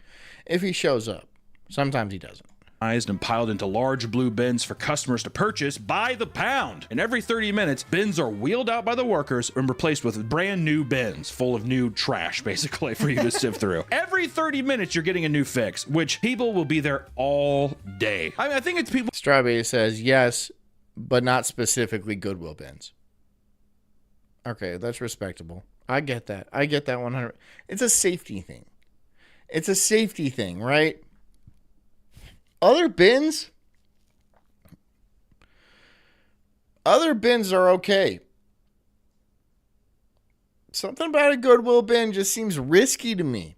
If he shows up. Sometimes he doesn't. And piled into large blue bins for customers to purchase by the pound. And every 30 minutes, bins are wheeled out by the workers and replaced with brand new bins full of new trash, basically, for you to sift through. Every 30 minutes, you're getting a new fix, which people will be there all day. I mean, I think it's people. Strawberry says yes, but not specifically Goodwill bins. Okay, that's respectable. I get that. I get that 100. It's a safety thing. It's a safety thing, right? Other bins are okay. Something about a Goodwill bin just seems risky to me.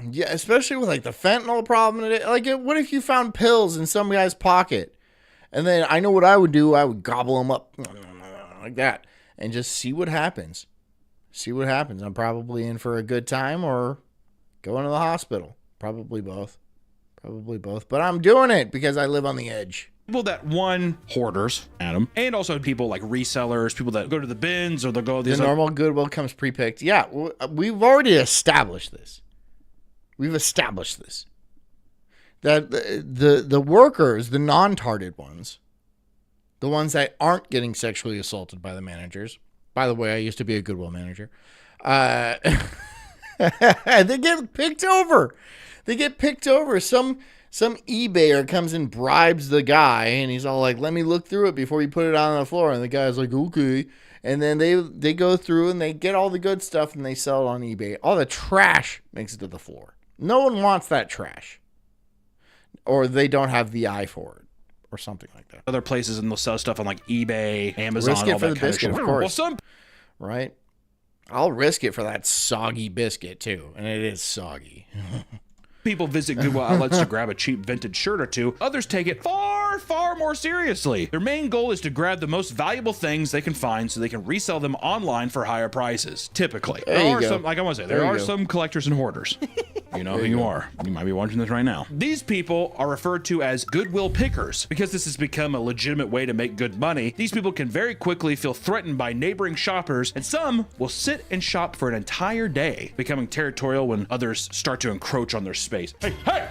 Yeah, especially with like the fentanyl problem. Like, what if you found pills in some guy's pocket? And then I know what I would do. I would gobble them up like that and just see what happens. See what happens. I'm probably in for a good time or going to the hospital. Probably both. But I'm doing it because I live on the edge. People that hoarders, Adam, and also people like resellers, people that go to the bins or they'll go the normal Goodwill comes pre-picked. Yeah, we've already established this. That the workers, the non-tarded ones, the ones that aren't getting sexually assaulted by the managers. By the way, I used to be a Goodwill manager. They get picked over. They get picked over. Some eBayer comes and bribes the guy, and he's all like, let me look through it before you put it on the floor. And the guy's like, okay. And then they go through and they get all the good stuff and they sell it on eBay. All the trash makes it to the floor. No one wants that trash. Or they don't have the eye for it. Or something like that. Other places, and they'll sell stuff on like eBay, Amazon, Risk it all for that the kind biscuit, of shit. of course. Well, some right? I'll risk it for that soggy biscuit too. And it is soggy. people visit Goodwill outlets to grab a cheap vintage shirt or two. Others take it far, far more seriously. Their main goal is to grab the most valuable things they can find so they can resell them online for higher prices. Typically. There are some, like I want to say, there are some collectors and hoarders. You know who you are. You might be watching this right now. These people are referred to as Goodwill pickers. Because this has become a legitimate way to make good money, these people can very quickly feel threatened by neighboring shoppers, and some will sit and shop for an entire day, becoming territorial when others start to encroach on their space. Hey!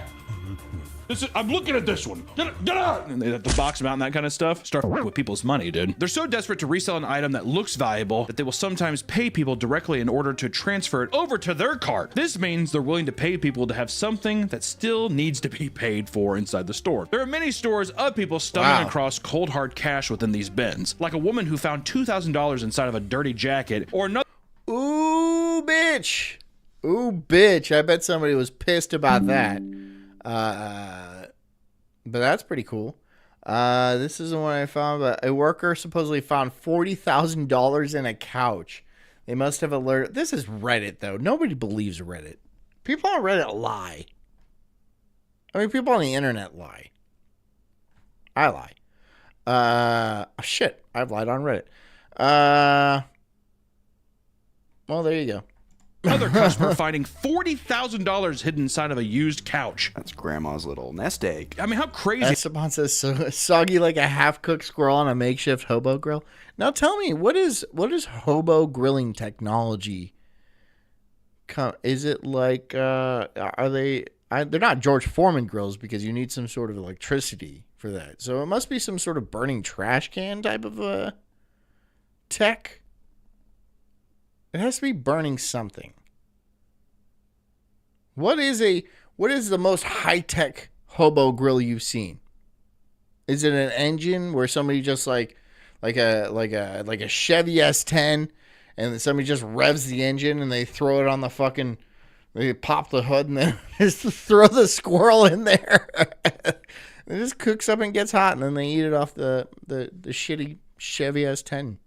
I'm looking at this one. Get out! And they have to box them out and that kind of stuff. Start with people's money, dude. They're so desperate to resell an item that looks valuable that they will sometimes pay people directly in order to transfer it over to their cart. This means they're willing to pay people to have something that still needs to be paid for inside the store. There are many stores of people stumbling across cold hard cash within these bins, like a woman who found $2,000 inside of a dirty jacket, or another. Ooh, bitch. Ooh, bitch. I bet somebody was pissed about that. But that's pretty cool. This is the one I found. But a worker supposedly found $40,000 in a couch. They must have alerted. This is Reddit, though. Nobody believes Reddit. People on Reddit lie. I mean, people on the internet lie. I lie. Shit. I've lied on Reddit. Well, there you go. Another customer finding $40,000 hidden inside of a used couch. That's grandma's little nest egg. I mean, how crazy. Esteban says, so soggy like a half-cooked squirrel on a makeshift hobo grill. Now tell me, what is hobo grilling technology? Is it like, are they, they're not George Foreman grills because you need some sort of electricity for that. So it must be some sort of burning trash can type of tech. It has to be burning something. What is the most high-tech hobo grill you've seen? Is it an engine where somebody just like a Chevy S10 and somebody just revs the engine and they throw it on the fucking, they pop the hood and then just throw the squirrel in there. It just cooks up and gets hot and then they eat it off the shitty Chevy S10.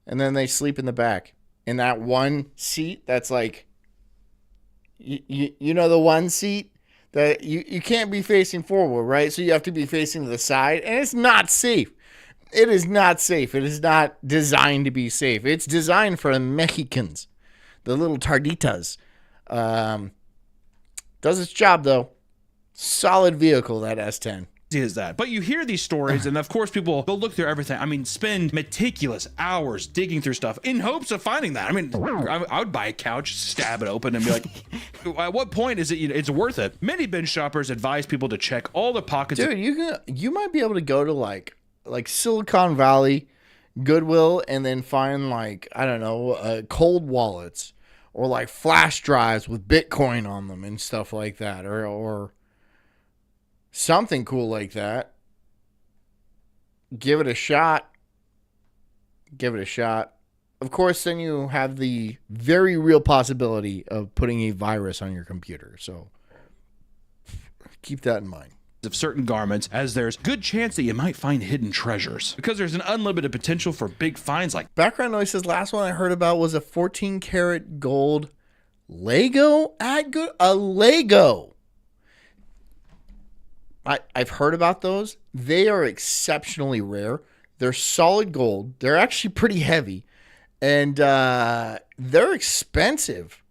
And then they sleep in the back. In that one seat that's like, you know, the one seat that you can't be facing forward, right? So you have to be facing to the side, and it's not safe. It is not safe. It is not designed to be safe. It's designed for the Mexicans, the little tarditas. Does its job, though. Solid vehicle, that S10. Is that, but you hear these stories and of course people, they'll look through everything. I mean, spend meticulous hours digging through stuff in hopes of finding that. I mean, I would buy a couch, stab it open and be like, at what point is it, it's worth it? Many bin shoppers advise people to check all the pockets. Dude, you might be able to go to like Silicon Valley, Goodwill, and then find I don't know, cold wallets or like flash drives with Bitcoin on them and stuff like that, or something cool like that. Give it a shot. Give it a shot. Of course, then you have the very real possibility of putting a virus on your computer. So keep that in mind. Of certain garments, as there's good chance that you might find hidden treasures because there's an unlimited potential for big finds. Like background noise says last one I heard about was a 14 karat gold Lego at good. A Lego. I've heard about those. They are exceptionally rare. They're solid gold. They're actually pretty heavy. And they're expensive.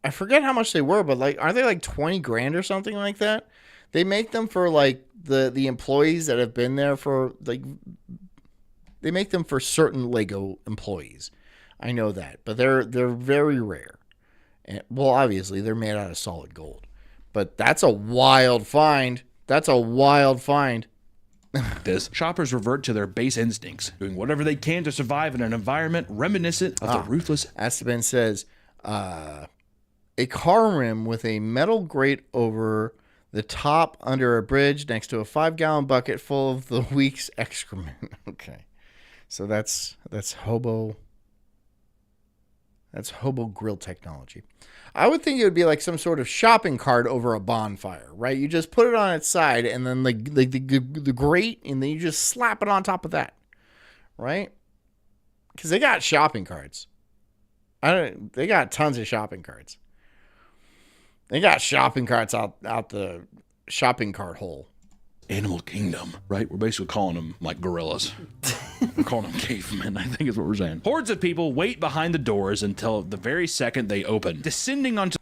I forget how much they were, but are they like 20 grand or something like that? They make them for the employees that have been there for they make them for certain Lego employees. I know that. But they're very rare. And, well, obviously they're made out of solid gold. But that's a wild find. That's a wild find. this, shoppers revert to their base instincts, doing whatever they can to survive in an environment reminiscent of the ruthless. Esteban says, a car rim with a metal grate over the top under a bridge next to a 5-gallon bucket full of the week's excrement. Okay. So that's hobo. That's hobo grill technology. I would think it would be like some sort of shopping cart over a bonfire, right? You just put it on its side and then like the grate, and then you just slap it on top of that, right? Because they got shopping carts. They got tons of shopping carts. They got shopping carts out the shopping cart hole. Animal kingdom, right? We're basically calling them like gorillas. We're calling them cavemen, I think is what we're saying. Hordes of people wait behind the doors until the very second they open, descending onto...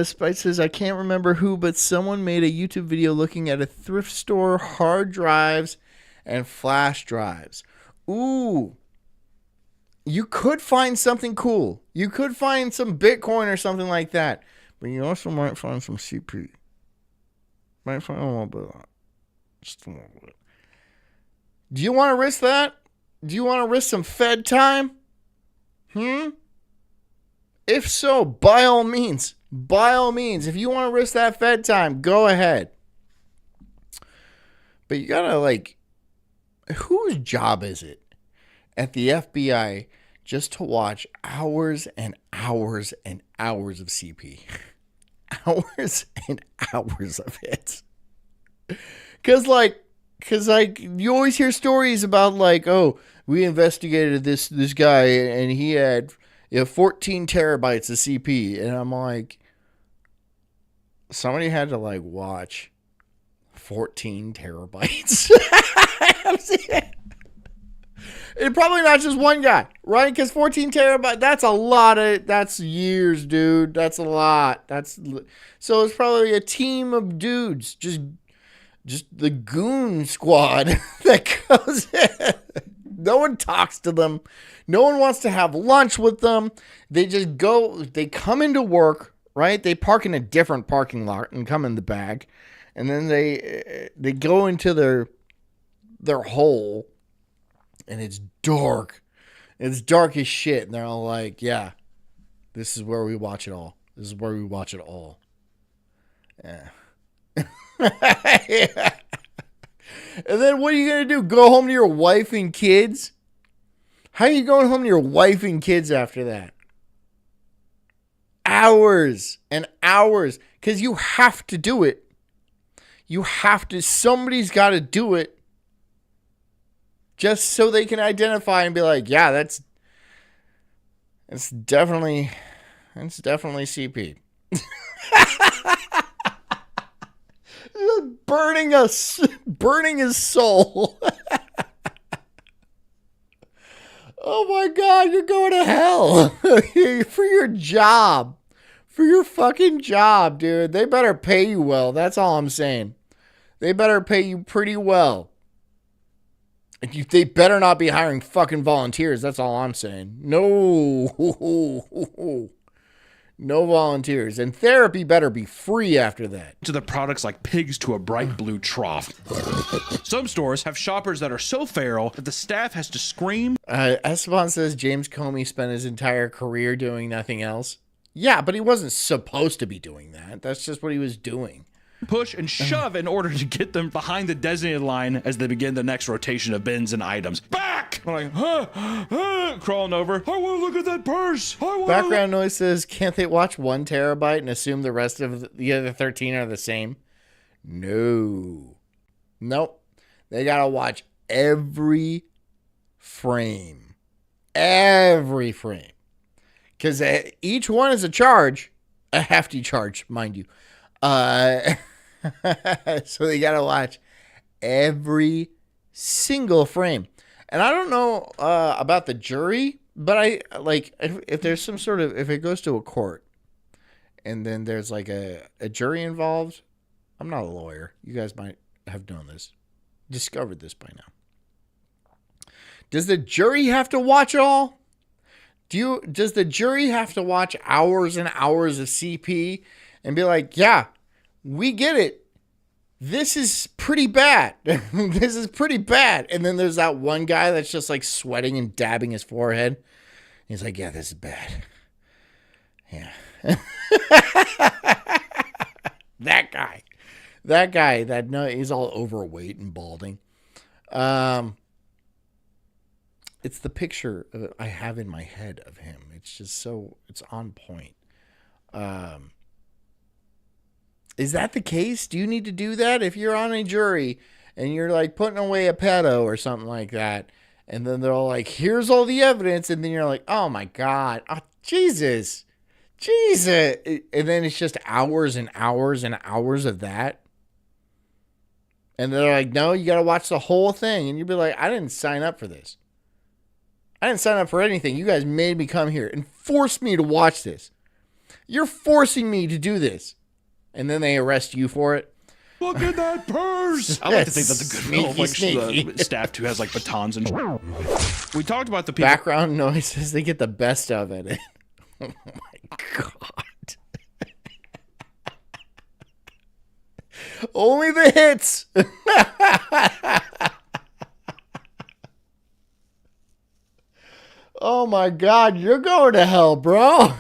Spice says, I can't remember who, but someone made a YouTube video looking at a thrift store, hard drives, and flash drives. Ooh. You could find something cool. You could find some Bitcoin or something like that. But you also might find some CP. Might find a little bit of that. Just a little bit. Do you want to risk that? Do you want to risk some Fed time? If so, by all means. By all means. If you want to risk that Fed time, go ahead. But you gotta, like, whose job is it at the FBI just to watch hours and hours and hours of CP? Hours and hours of it. Because you always hear stories about, like, oh, we investigated this guy and he had 14 terabytes of CP. And I'm like, somebody had to, like, watch 14 terabytes. And probably not just one guy, right? Because 14 terabytes, that's years, dude. That's a lot. So it's probably a team of dudes, just the goon squad that goes in. No one talks to them. No one wants to have lunch with them. They just go, they come into work, right? They park in a different parking lot and come in the back. And then they go into their hole, and it's dark. It's dark as shit. And they're all like, yeah, this is where we watch it all. This is where we watch it all. Yeah. Yeah. And then what are you going to do? Go home to your wife and kids? How are you going home to your wife and kids after that? Hours and hours. Because you have to do it. You have to. Somebody's got to do it. Just so they can identify and be like, yeah, that's definitely CP. Burning his soul. Oh my God, you're going to hell for your job. For your fucking job, dude. They better pay you well. That's all I'm saying. They better pay you pretty well. They better not be hiring fucking volunteers. That's all I'm saying. No. No volunteers. And therapy better be free after that. To the products like pigs to a bright blue trough. Some stores have shoppers that are so feral that the staff has to scream. Esteban says James Comey spent his entire career doing nothing else. Yeah, but he wasn't supposed to be doing that. That's just what he was doing. Push and shove in order to get them behind the designated line as they begin the next rotation of bins and items. Back! I'm like, crawling over. I want to look at that purse. Background noise says, can't they watch 1 terabyte and assume the rest of the other 13 are the same? No. Nope. They got to watch every frame. Every frame. Because each one is a charge. A hefty charge, mind you. So they gotta watch every single frame. And I don't know about the jury, but I like if there's some sort of, if it goes to a court and then there's like a jury involved. I'm not a lawyer. You guys might have known this, discovered this by now. Does the jury have to watch it all? Does the jury have to watch hours and hours of CP and be like, yeah, we get it. this is pretty bad. This is pretty bad. And then there's that one guy that's just like sweating and dabbing his forehead. He's like, yeah, this is bad. Yeah. That guy, he's all overweight and balding. It's the picture I have in my head of him. It's just it's on point. Is that the case? Do you need to do that if you're on a jury and you're like putting away a pedo or something like that? And then they're all like, here's all the evidence. And then you're like, oh my God, oh, Jesus. And then it's just hours and hours and hours of that. And they're like, no, you got to watch the whole thing. And you'd be like, I didn't sign up for this. I didn't sign up for anything. You guys made me come here and forced me to watch this. You're forcing me to do this. And then they arrest you for it. Look at that purse. I like to think that's a good role, like the staff who has like batons and. We talked about the people. Background noises. They get the best of it. Oh my God. Only the hits. Oh my God, you're going to hell, bro.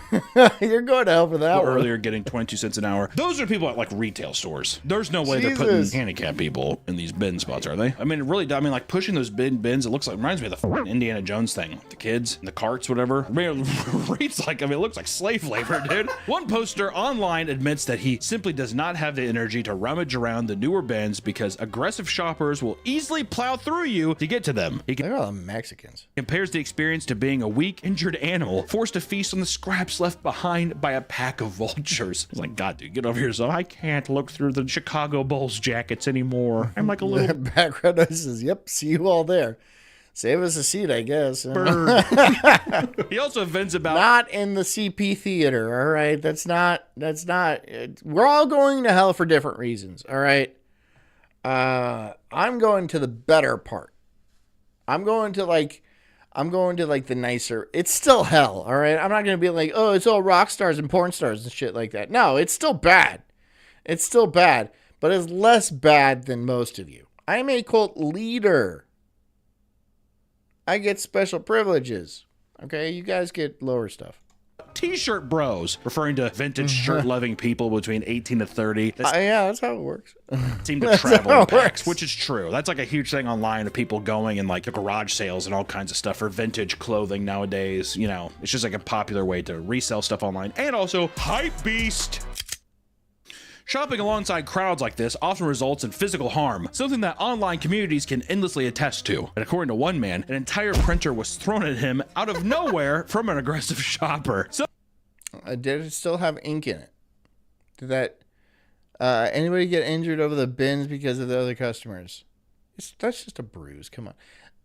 You're going to hell for that one. Earlier getting 22 cents an hour. Those are people at like retail stores. There's no way they're putting handicapped people in these bin spots, are they? I mean, it really, like pushing those bins, it reminds me of the Indiana Jones thing. The kids, and the carts, whatever. I mean, it looks like slave labor, dude. One poster online admits that he simply does not have the energy to rummage around the newer bins because aggressive shoppers will easily plow through you to get to them. They're all Mexicans. Compares the experience to being a weak, injured animal forced to feast on the scraps left behind by a pack of vultures. It's like, God, dude, get over here. So I can't look through the Chicago Bulls jackets anymore. I'm like a little background noise says, yep, see you all there. Save us a seat, I guess. bird. He also vents about not in the CP theater, all right? That's not we're all going to hell for different reasons, all right? I'm going to the better part. I'm going to the nicer. It's still hell, all right? I'm not going to be like, oh, it's all rock stars and porn stars and shit like that. No, it's still bad. It's still bad, but it's less bad than most of you. I'm a cult leader. I get special privileges, okay? You guys get lower stuff. T-shirt bros, referring to vintage shirt-loving people between 18 to 30. Yeah, that's how it works. Seem to travel in packs, which is true. That's like a huge thing online of people going and like the garage sales and all kinds of stuff for vintage clothing nowadays. You know, it's just like a popular way to resell stuff online. And also, hype beast. Shopping alongside crowds like this often results in physical harm, something that online communities can endlessly attest to. And according to one man, an entire printer was thrown at him out of nowhere from an aggressive shopper. So, did it still have ink in it? Did that anybody get injured over the bins because of the other customers? That's just a bruise. Come on.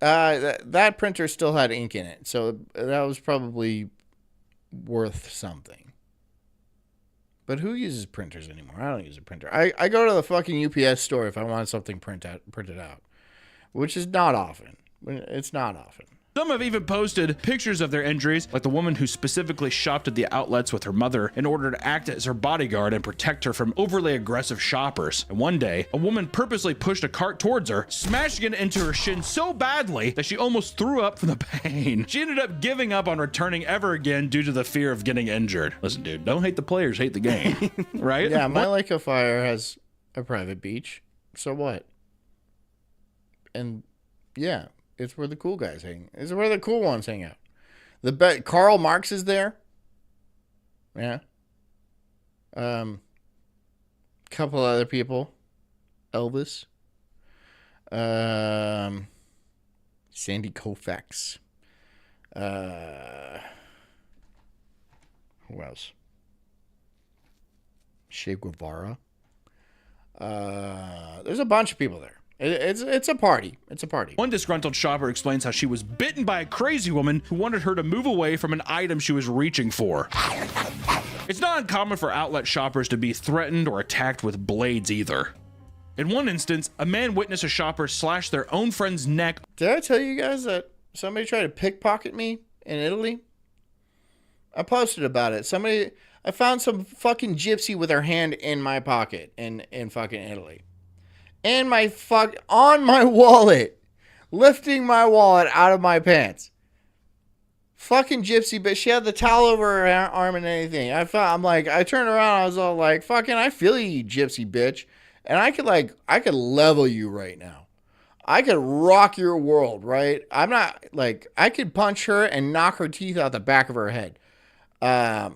That printer still had ink in it, so that was probably worth something. But who uses printers anymore? I don't use a printer. I go to the fucking UPS store if I want something printed out, which is not often. It's not often. Some have even posted pictures of their injuries, like the woman who specifically shopped at the outlets with her mother in order to act as her bodyguard and protect her from overly aggressive shoppers. And one day, a woman purposely pushed a cart towards her, smashing it into her shin so badly that she almost threw up from the pain. She ended up giving up on returning ever again due to the fear of getting injured. Listen, dude, don't hate the players, hate the game, right? Yeah, my Lake of Fire has a private beach. So what? And yeah. It's where the cool guys hang. It's where the cool ones hang out. Karl Marx is there. Yeah. Couple other people. Elvis. Sandy Koufax. Who else? Che Guevara. There's a bunch of people there. It's a party. It's a party. One disgruntled shopper explains how she was bitten by a crazy woman who wanted her to move away from an item she was reaching for. It's not uncommon for outlet shoppers to be threatened or attacked with blades either. In one instance, a man witnessed a shopper slash their own friend's neck. Did I tell you guys that somebody tried to pickpocket me in Italy? I posted about it. I found some fucking gypsy with her hand in my pocket in fucking Italy. and on my wallet, lifting my wallet out of my pants. Fucking gypsy bitch. She had the towel over her arm and anything. I turned around. I was all like, fucking, I feel you, gypsy bitch. And I could level you right now. I could rock your world, right? I'm not like, I could punch her and knock her teeth out the back of her head. I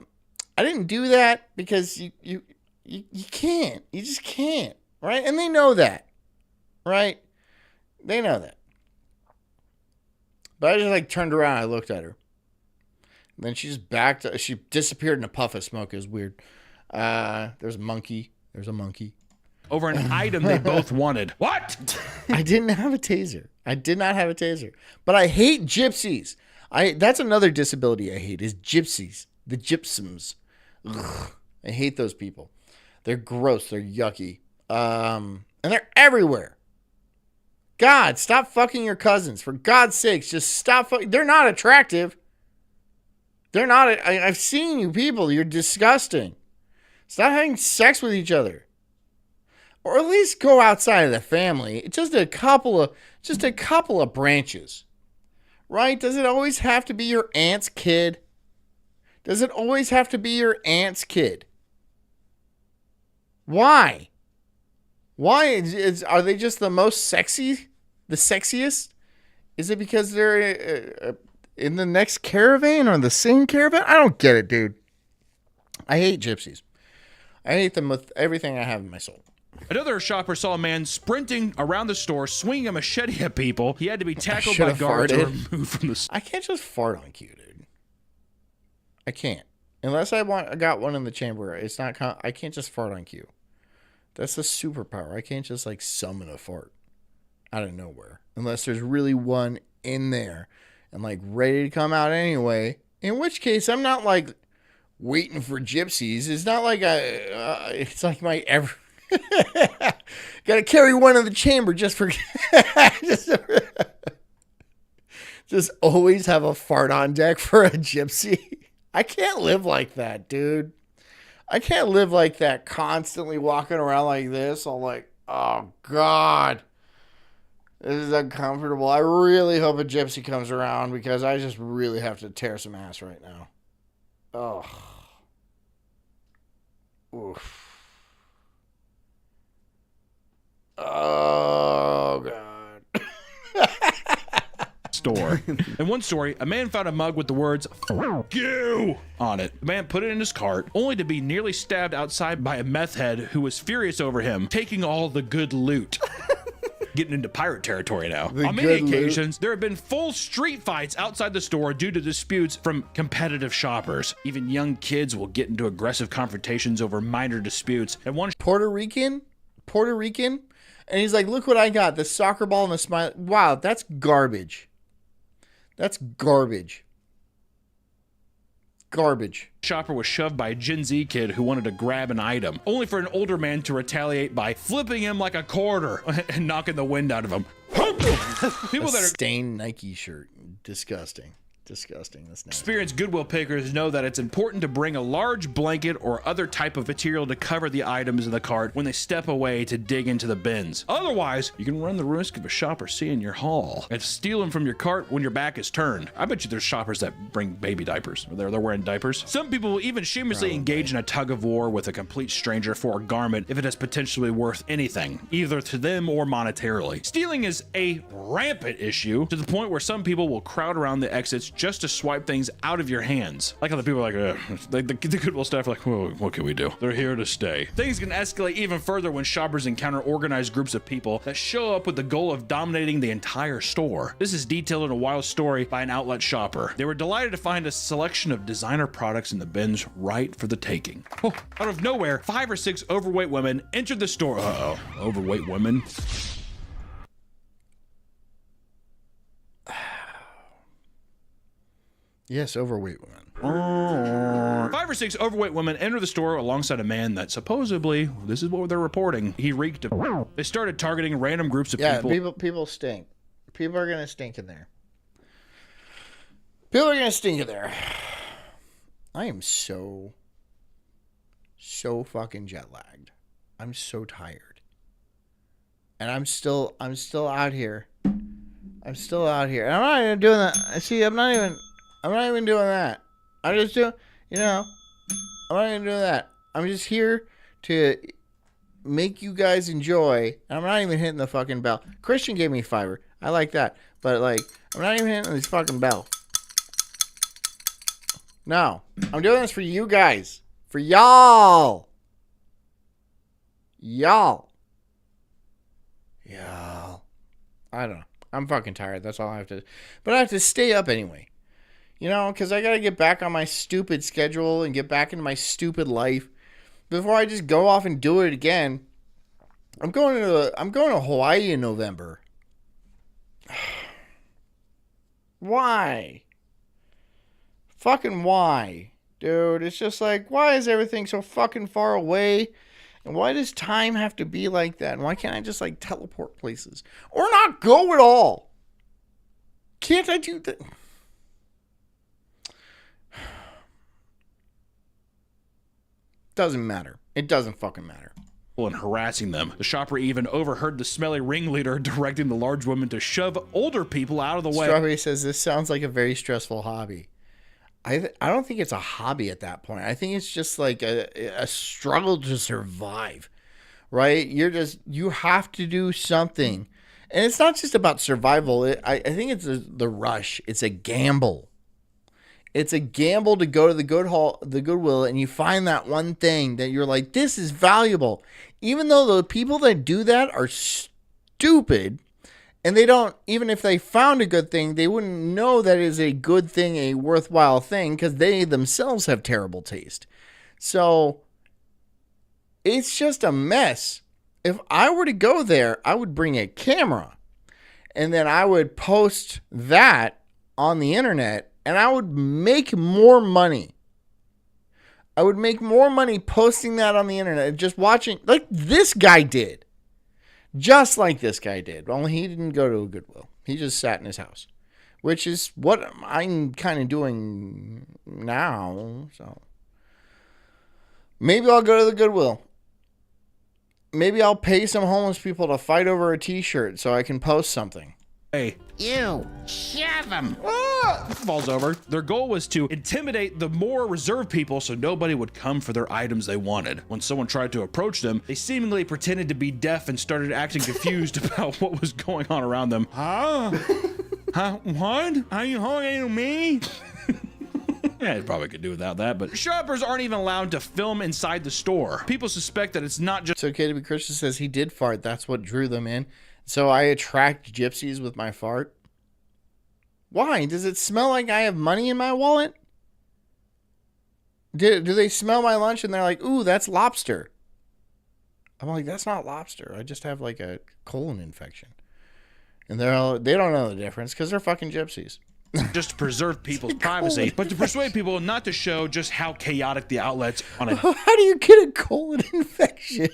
didn't do that because you can't. You just can't, right? And they know that, right? They know that. But I just like turned around. I looked at her. And then she just backed. She disappeared in a puff of smoke. It was weird. There's a monkey. Over an item they both wanted. What? I didn't have a taser. I did not have a taser. But I hate gypsies. That's another disability I hate is gypsies. The gypsums. Ugh, I hate those people. They're gross. They're yucky. And they're everywhere. God, stop fucking your cousins. For God's sakes, just stop fucking. They're not attractive. They're not. I've seen you people. You're disgusting. Stop having sex with each other. Or at least go outside of the family. Just a couple of branches. Right? Does it always have to be your aunt's kid? Does it always have to be your aunt's kid? Why? Why? Are they just the most sexy? The sexiest? Is it because they're in the next caravan or the same caravan? I don't get it, dude. I hate gypsies. I hate them with everything I have in my soul. Another shopper saw a man sprinting around the store, swinging a machete at people. He had to be tackled by guards and removed from the store. I can't just fart on cue, dude. I can't. Unless I got one in the chamber. It's not. I can't just fart on cue. That's a superpower. I can't just like summon a fart out of nowhere. Unless there's really one in there and like ready to come out anyway. In which case, I'm not like waiting for gypsies. It's not like it's like my ever. Gotta carry one in the chamber just for. just always have a fart on deck for a gypsy. I can't live like that, dude. I can't live like that, constantly walking around like this. I'm like, oh, God. This is uncomfortable. I really hope a gypsy comes around because I just really have to tear some ass right now. Oh. Oof. Oh, God. Store. In one story, a man found a mug with the words "Fuck you" on it. The man put it in his cart, only to be nearly stabbed outside by a meth head who was furious over him taking all the good loot. Getting into pirate territory now. On many occasions, there have been full street fights outside the store due to disputes from competitive shoppers. Even young kids will get into aggressive confrontations over minor disputes. And one Puerto Rican, and he's like, "Look what I got! The soccer ball and the smile." Wow, that's garbage. That's garbage. Garbage. shopper was shoved by a Gen Z kid who wanted to grab an item, only for an older man to retaliate by flipping him like a quarter and knocking the wind out of him. People that are stained Nike shirt. Disgusting. Disgusting. That's nasty. Experienced Goodwill pickers know that it's important to bring a large blanket or other type of material to cover the items in the cart when they step away to dig into the bins. Otherwise, you can run the risk of a shopper seeing your haul and stealing from your cart when your back is turned. I bet you there's shoppers that bring baby diapers. They're wearing diapers. Some people will even shamelessly engage in a tug of war with a complete stranger for a garment if it is potentially worth anything, either to them or monetarily. Stealing is a rampant issue to the point where some people will crowd around the exits just to swipe things out of your hands. Like how the people are like, the Goodwill staff are like, whoa, what can we do? They're here to stay. Things can escalate even further when shoppers encounter organized groups of people that show up with the goal of dominating the entire store. This is detailed in a wild story by an outlet shopper. They were delighted to find a selection of designer products in the bins right for the taking. Oh, out of nowhere, 5 or 6 overweight women entered the store. Uh-oh, overweight women? Yes, overweight women. 5 or 6 overweight women enter the store alongside a man that supposedly, this is what they're reporting, he reeked of. They started targeting random groups of people. Yeah, people stink. People are gonna stink in there. People are gonna stink in there. I am so fucking jet lagged. I'm so tired. And I'm still out here. I'm still out here. And I'm not even doing that. See, I'm not even doing that. I'm just doing, I'm not even doing that. I'm just here to make you guys enjoy. I'm not even hitting the fucking bell. Christian gave me fiber. I like that. But, like, I'm not even hitting this fucking bell. No. I'm doing this for you guys. For y'all. Y'all. I don't know. I'm fucking tired. That's all I have to. But I have to stay up anyway. Because I got to get back on my stupid schedule and get back into my stupid life before I just go off and do it again. I'm going to Hawaii in November. Why? Fucking why? Dude, it's just like, why is everything so fucking far away? And why does time have to be like that? And why can't I just, like, teleport places? Or not go at all? Can't I do that? Doesn't matter. It doesn't fucking matter. And harassing them. The shopper even overheard the smelly ringleader directing the large woman to shove older people out of the way. Strawberry says, this sounds like a very stressful hobby. I don't think it's a hobby at that point. I think it's just like a struggle to survive, right? You have to do something. And it's not just about survival. I think it's the rush. It's a gamble. It's a gamble to go to the Goodwill, and you find that one thing that you're like, this is valuable. Even though the people that do that are stupid, and they don't, even if they found a good thing, they wouldn't know that is a good thing, a worthwhile thing, because they themselves have terrible taste. So it's just a mess. If I were to go there, I would bring a camera, and then I would post that on the internet, and I would make more money. I would make more money posting that on the internet, just watching, like this guy did. Just like this guy did. Only he didn't go to a Goodwill. He just sat in his house, which is what I'm kind of doing now. So maybe I'll go to the Goodwill. Maybe I'll pay some homeless people to fight over a t-shirt so I can post something. Hey. Ew, shove him. Falls over. Their goal was to intimidate the more reserved people so nobody would come for their items they wanted. When someone tried to approach them, they seemingly pretended to be deaf and started acting confused about what was going on around them. Huh? What? Are you talking to me? Yeah, it probably could do without that, but shoppers aren't even allowed to film inside the store. People suspect that it's not just... It's okay to be Christian says he did fart. That's what drew them in. So I attract gypsies with my fart. Why? Does it smell like I have money in my wallet? Do they smell my lunch and they're like, ooh, that's lobster? I'm like, that's not lobster. I just have like a colon infection. And they don't know the difference because they're fucking gypsies. Just to preserve people's privacy, but to persuade people not to show just how chaotic the outlets on a... How do you get a colon infection?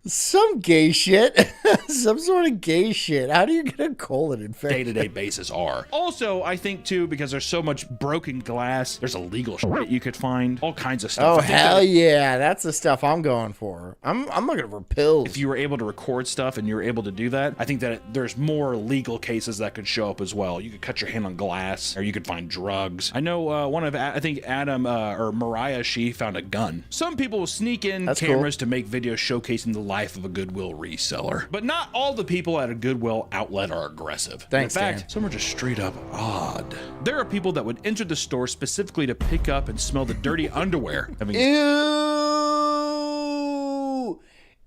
Some gay shit. Some sort of gay shit. How do you get a colon infection? Day-to-day basis are. Also, I think, too, because there's so much broken glass, there's illegal shit you could find. All kinds of stuff. Oh, hell yeah. That's the stuff I'm going for. I'm looking for pills. If you were able to record stuff and you were able to do that, I think that there's more legal cases that could show up as well. You could cut your hand on glass, or you could find drugs. I know I think Adam or Mariah, she found a gun. Some people will sneak in cameras to make videos showcasing the life of a Goodwill reseller. But not all the people at a Goodwill outlet are aggressive. Thanks, in fact, Dan. some are just straight up odd. There are people that would enter the store specifically to pick up and smell the dirty underwear. Ew!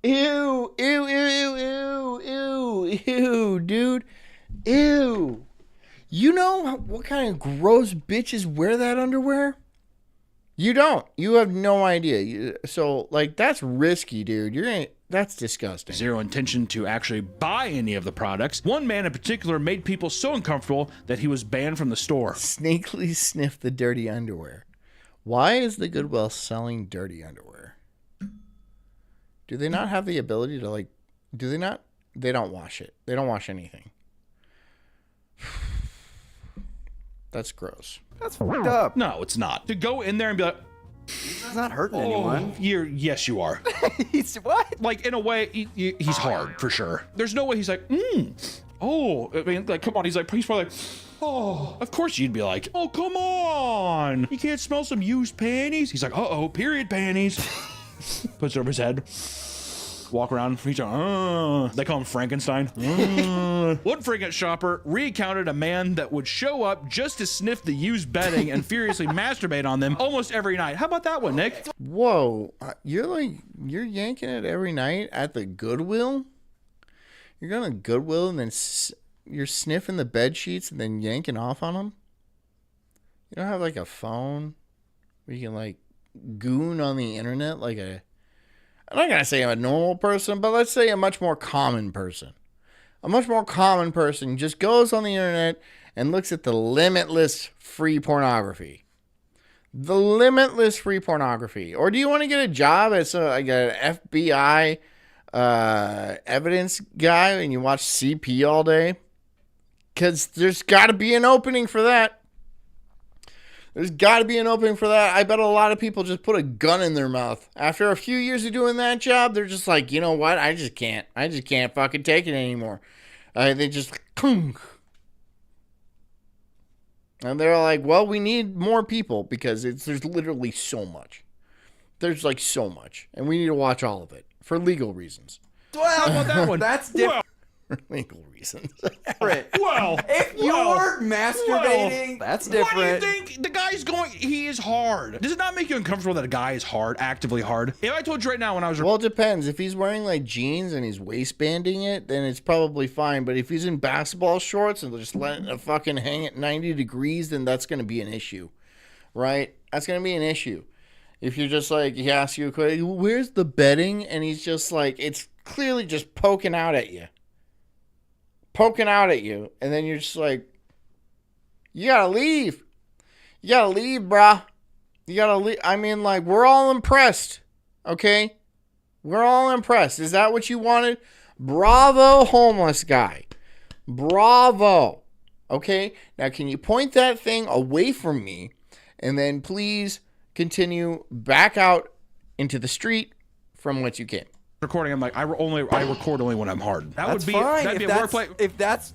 Ew! Ew! Ew! Ew! Ew! Ew! Dude! Ew! You know what kind of gross bitches wear that underwear? You don't. You have no idea. So, like, that's risky, dude. That's disgusting. Zero intention to actually buy any of the products. One man in particular made people so uncomfortable that he was banned from the store. Snakily sniff the dirty underwear. Why is the Goodwill selling dirty underwear? Do they not have the ability to, like, do they not? They don't wash it. They don't wash anything. That's gross. That's fucked up. No, it's not. To go in there and be like, He's not hurting anyone. Yes, you are. He's what? Like, in a way, he's hard, for sure. There's no way he's like, oh, I mean, like, come on. He's probably like, oh, of course you'd be like, oh, come on. You can't smell some used panties? He's like, uh-oh, period panties. Puts it over his head. Walk around. He's like, they call him Frankenstein. One freaking shopper recounted a man that would show up just to sniff the used bedding and furiously masturbate on them almost every night. How about that one, Nick? Whoa, you're yanking it every night at the Goodwill? You're going to Goodwill and then you're sniffing the bed sheets and then yanking off on them? You don't have like a phone where you can like goon on the internet like I'm not going to say I'm a normal person, but let's say a much more common person. A much more common person just goes on the internet and looks at the limitless free pornography. The limitless free pornography. Or do you want to get a job as like an FBI evidence guy and you watch CP all day? Because there's got to be an opening for that. There's got to be an opening for that. I bet a lot of people just put a gun in their mouth. After a few years of doing that job, they're just like, you know what? I just can't fucking take it anymore. They just, and they're like, well, we need more people because there's literally so much. There's like so much. And we need to watch all of it for legal reasons. Well, how about that one? That's different. For legal reasons. Well, if you're masturbating, that's different. Why do you think the guy's going? He is hard. Does it not make you uncomfortable that a guy is hard, actively hard? If I told you right now when I was... Well, it depends. If he's wearing like jeans and he's waistbanding it, then it's probably fine. But if he's in basketball shorts and just letting it fucking hang at 90 degrees, then that's going to be an issue, right? That's going to be an issue. If you're just like, he asks you a question, where's the bedding? And he's just like, it's clearly just poking out at you. And then you're just like, you gotta leave. You gotta leave, brah. You gotta leave. I mean, like, we're all impressed, okay? We're all impressed. Is that what you wanted? Bravo, homeless guy. Bravo. Okay? Now, can you point that thing away from me and then please continue back out into the street from whence you came? Recording, I'm like, I record only when I'm hard. That'd be a workplace. If that's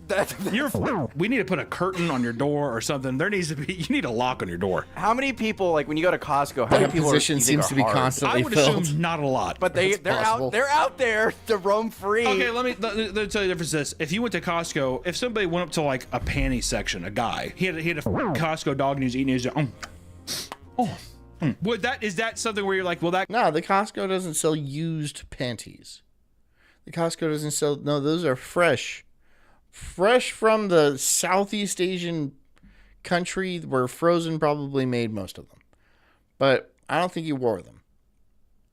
We need to put a curtain on your door or something. There needs to be. You need a lock on your door. How many people, like when you go to Costco, how many people position seems to be hard? constantly I would filled. assume not a lot. But they're out there to roam free. Okay, let me tell you the difference. This: if you went to Costco, if somebody went up to like a panty section, a guy, he had a Costco dog and he was eating his. Is that something where you're like, well, that... No, the Costco doesn't sell used panties. The Costco doesn't sell... No, those are fresh. Fresh from the Southeast Asian country where Frozen probably made most of them. But I don't think he wore them.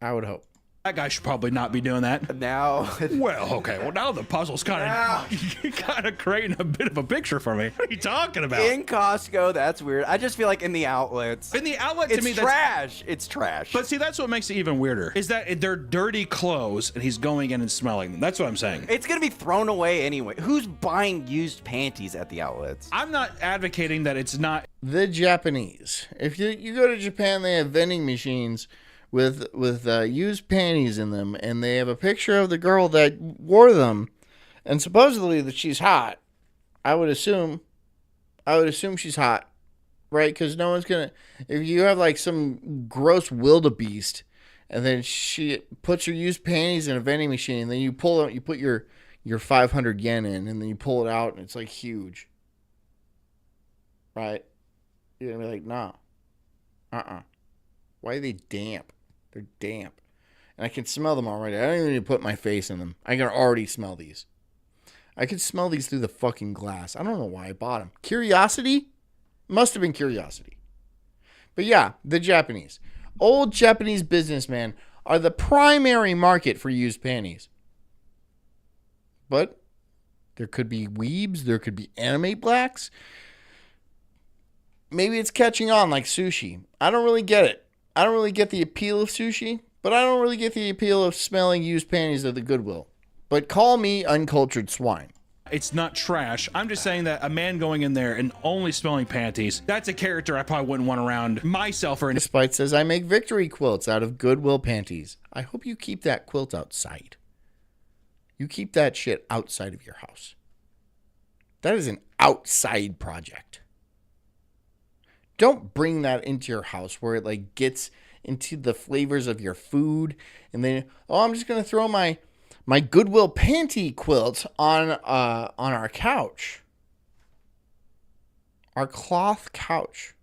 I would hope. That guy should probably not be doing that. Now... Well, okay. Well, now the puzzle's kind of creating a bit of a picture for me. What are you talking about? In Costco, that's weird. I just feel like in the outlets... In the outlet, to me, it's trash. It's trash. But see, that's what makes it even weirder, is that they're dirty clothes, and he's going in and smelling them. That's what I'm saying. It's going to be thrown away anyway. Who's buying used panties at the outlets? I'm not advocating that it's not... The Japanese. If you go to Japan, they have vending machines with used panties in them, and they have a picture of the girl that wore them, and supposedly that she's hot. I would assume she's hot, right? Because no one's gonna. If you have like some gross wildebeest, and then she puts her used panties in a vending machine, and then you pull out, you put your 500 yen in, and then you pull it out, and it's like huge, right? You're gonna be like, nah, Why are they damp? They're damp. And I can smell them already. I don't even need to put my face in them. I can already smell these. I could smell these through the fucking glass. I don't know why I bought them. Curiosity? Must have been curiosity. But yeah, the Japanese. Old Japanese businessmen are the primary market for used panties. But there could be weebs. There could be anime blacks. Maybe it's catching on like sushi. I don't really get it. I don't really get the appeal of sushi, but I don't really get the appeal of smelling used panties at the Goodwill. But call me uncultured swine. It's not trash. I'm just saying that a man going in there and only smelling panties, that's a character I probably wouldn't want around myself or any. Spite says, I make victory quilts out of Goodwill panties. I hope you keep that quilt outside. You keep that shit outside of your house. That is an outside project. Don't bring that into your house where it like gets into the flavors of your food. And then, oh, I'm just going to throw my Goodwill panty quilt on our couch. Our cloth couch.